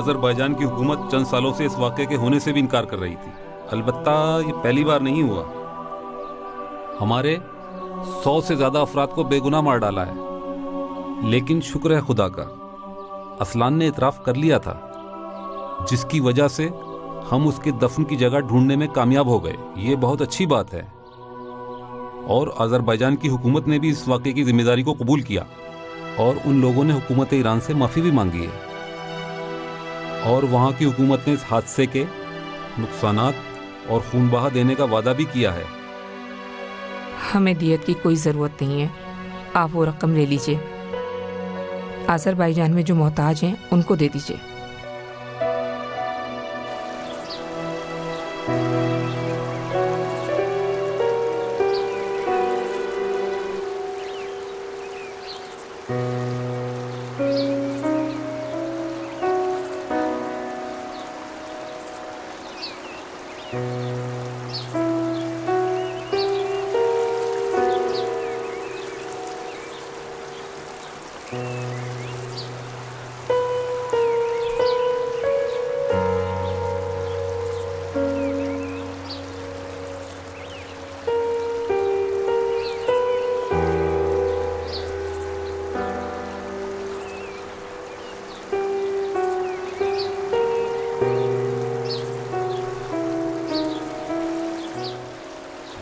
अजरबैजान की हुकूमत चंद सालों से इस वाक़े के होने से भी इनकार कर रही थी। अलबत्ता ये पहली बार नहीं हुआ। हमारे 100 से ज़्यादा अफराद को बेगुनाह मार डाला है, लेकिन शुक्र है खुदा का, असलान ने इतराफ़ कर लिया था, जिसकी वजह से हम उसके दफन की जगह ढूंढने में कामयाब हो गए। ये बहुत अच्छी बात है। और अजरबैजान की हुकूमत ने भी इस वाक़े की जिम्मेदारी को कबूल किया और उन लोगों ने हुकूमत ईरान से माफ़ी भी मांगी है। और वहाँ की हुकूमत ने इस हादसे के नुकसानात और खून बहा देने का वादा भी किया है। हमें दियत की कोई ज़रूरत नहीं है, आप वो रकम ले लीजिए। अज़रबैजान में जो मोहताज हैं उनको दे दीजिए।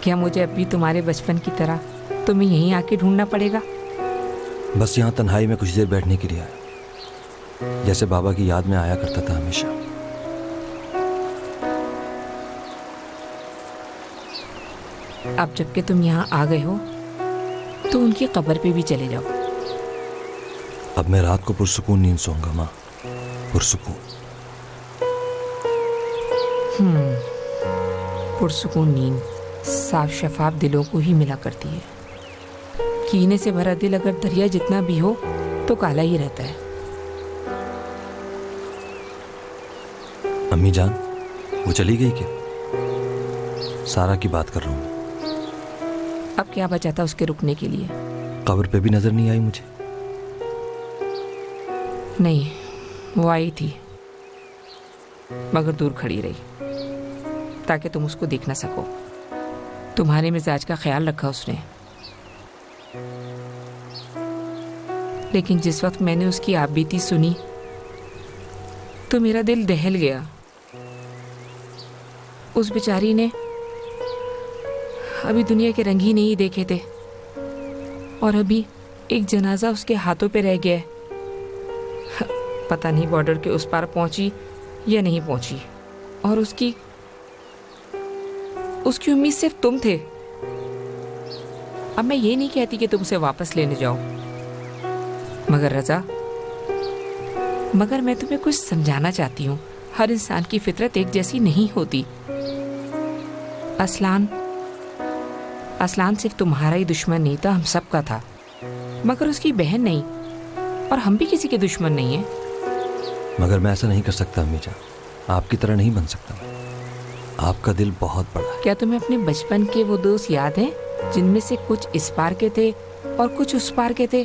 क्या मुझे अब भी तुम्हारे बचपन की तरह तुम्हें यहीं आके ढूंढना पड़ेगा? बस यहाँ तन्हाई में कुछ देर बैठने के लिए आया, जैसे बाबा की याद में आया करता था हमेशा। अब जबकि तुम यहाँ आ गए हो तो उनकी कब्र पे भी चले जाओ। अब मैं रात को पुरसुकून नींद सोऊंगा माँ, पुरसुकून। पुरसुकून नींद साफ शफाफ दिलों को ही मिला करती है। कीने से भरा दिल अगर दरिया जितना भी हो तो काला ही रहता है। अम्मी जान वो चली गई क्या? सारा की बात कर रहा हूँ। अब क्या बचा था उसके रुकने के लिए? कब्र पे भी नजर नहीं आई मुझे। नहीं, वो आई थी मगर दूर खड़ी रही ताकि तुम उसको देख ना सको। तुम्हारे मिजाज का ख्याल रखा उसने, लेकिन जिस वक्त मैंने उसकी आपबीती सुनी तो मेरा दिल दहल गया। उस बेचारी ने अभी दुनिया के रंग ही नहीं देखे थे और अभी एक जनाजा उसके हाथों पे रह गया। पता नहीं बॉर्डर के उस पार पहुंची या नहीं पहुंची। और उसकी उम्मीद सिर्फ तुम थे। अब मैं ये नहीं कहती कि तुम उसे वापस लेने जाओ, मगर रजा, मगर मैं तुम्हें कुछ समझाना चाहती हूँ। हर इंसान की फितरत एक जैसी नहीं होती। असलान सिर्फ तुम्हारा ही दुश्मन नहीं था, हम सब का था, मगर उसकी बहन नहीं, और हम भी किसी के दुश्मन नहीं हैं। मगर मैं ऐसा नहीं कर सकता अम्मी जान, आपकी तरह नहीं बन सकता। आपका दिल बहुत बड़ा है। क्या तुम्हें अपने बचपन के वो दोस्त याद हैं जिनमें से कुछ इस पार के थे और कुछ उस पार के थे?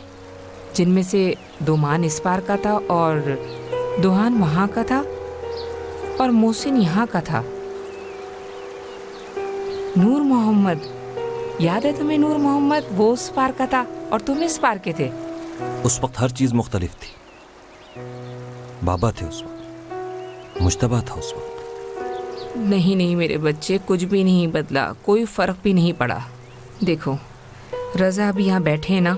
जिनमें से दोमान इस पार का था और दोहान वहाँ का था और मोहसिन यहाँ का था। नूर मोहम्मद, याद है तुम्हें? नूर मोहम्मद वो उस पार का था और तुम इस पार के थे। उस वक्त हर चीज मुख्तलिफ थी। बाबा थे उस वक्त, मुश्तबा था उस वक्त। नहीं नहीं मेरे बच्चे, कुछ भी नहीं बदला, कोई फर्क भी नहीं पड़ा। देखो रजा अभी यहाँ बैठे हैं ना,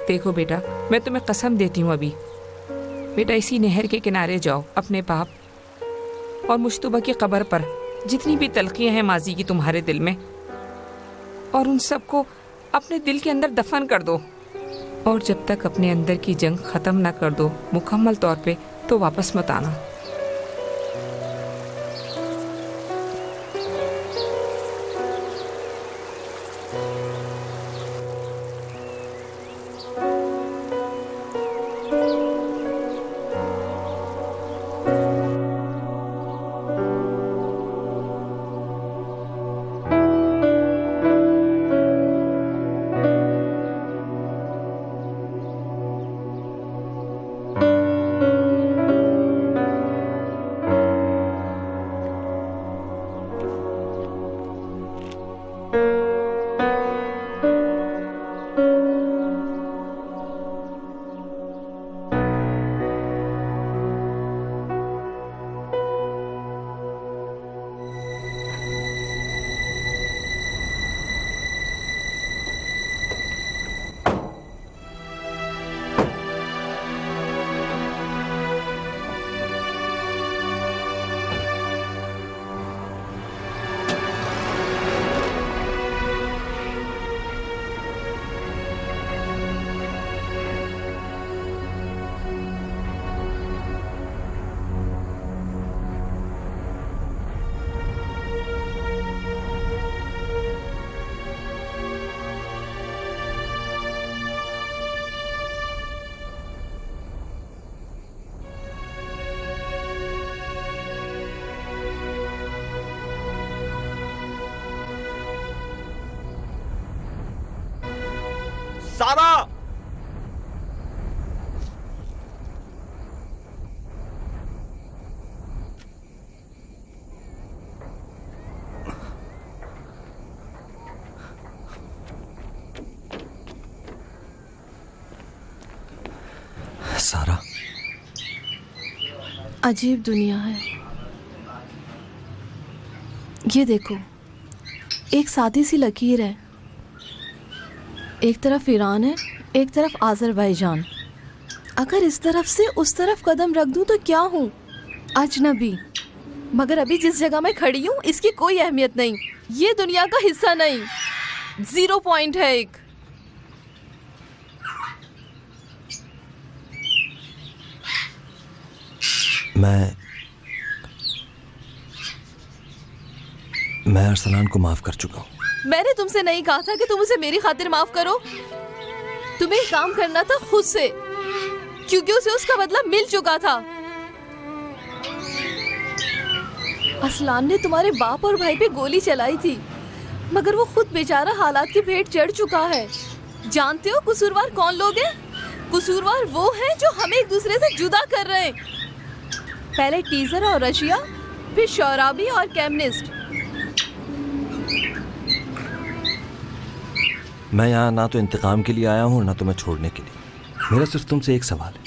देखो बेटा, मैं तुम्हें कसम देती हूँ, अभी बेटा इसी नहर के किनारे जाओ अपने बाप और मुश्तबा की कब्र पर जितनी भी तलखियाँ हैं माजी की तुम्हारे दिल में, और उन सबको अपने दिल के अंदर दफन कर दो। और जब तक अपने अंदर की जंग ख़त्म ना कर दो मुकम्मल तौर पे, तो वापस मत आना। सारा, सारा, अजीब दुनिया है। ये देखो, एक सादी सी लकीर है, एक तरफ ईरान है, एक तरफ आज़रबाईजान। अगर इस तरफ से उस तरफ कदम रख दूं तो क्या हूँ? अजनबी। मगर अभी जिस जगह मैं खड़ी हूँ इसकी कोई अहमियत नहीं, ये दुनिया का हिस्सा नहीं, 0 पॉइंट है एक। मैं अरसलान को माफ कर चुका हूँ। मैंने तुमसे नहीं कहा था कि तुम उसे मेरी खातिर माफ करो। तुम्हें काम करना था खुद से, क्योंकि उसे उसका बदला मिल चुका था। असलान ने तुम्हारे बाप और भाई पे गोली चलाई थी, मगर वो खुद बेचारा हालात की भेंट चढ़ चुका है। जानते हो कसूरवार कौन लोग हैं? कसूरवार वो हैं जो हमें एक दूसरे से जुदा कर रहे हैं। पहले टीजर और रशिया, फिर शौराबी और केमनिस्ट। मैं यहाँ ना तो इंतकाम के लिए आया हूँ ना तुम्हें छोड़ने के लिए। मेरा सिर्फ तुमसे एक सवाल है,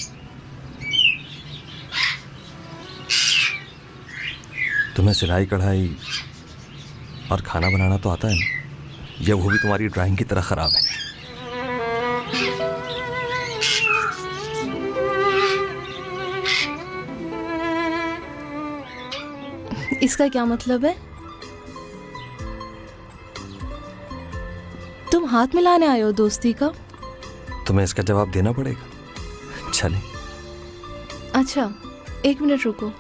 तुम्हें सिलाई कढ़ाई और खाना बनाना तो आता है ना? या वो भी तुम्हारी ड्राइंग की तरह खराब है? इसका क्या मतलब है? तुम हाथ मिलाने आए हो दोस्ती का? तुम्हें इसका जवाब देना पड़ेगा। चले। अच्छा, 1 मिनट रुको।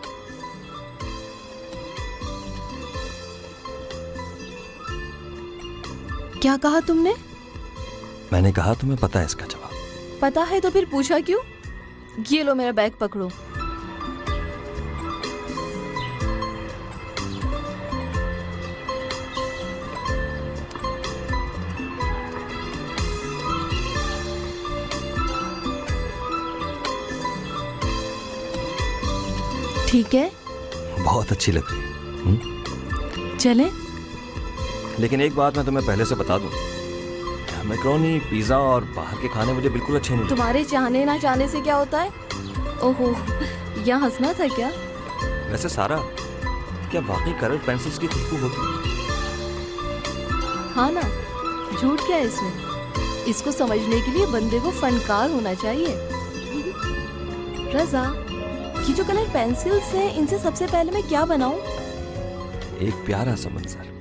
क्या कहा तुमने? मैंने कहा तुम्हें पता है इसका जवाब। पता है तो फिर पूछा क्यों? ये लो मेरा बैग पकड़ो। ठीक है, बहुत अच्छी लग रही है। चलें? लेकिन एक बात मैं तुम्हें पहले से बता दूं, मैक्रोनी, पिज्जा और बाहर के खाने मुझे बिल्कुल अच्छे नहीं लगते। तुम्हारे चाहने ना चाहने से क्या होता है? ओहो, यहाँ हंसना था क्या? वैसे सारा, क्या वाकई कलर पेंसिल्स की खुशबू होती? हाँ ना, झूठ क्या है इसमें? इसको समझने के लिए बंदे को फनकार होना चाहिए। रजा, ये जो कलर पेंसिल्स हैं, इनसे सबसे पहले मैं क्या बनाऊं? एक प्यारा सा मंजर।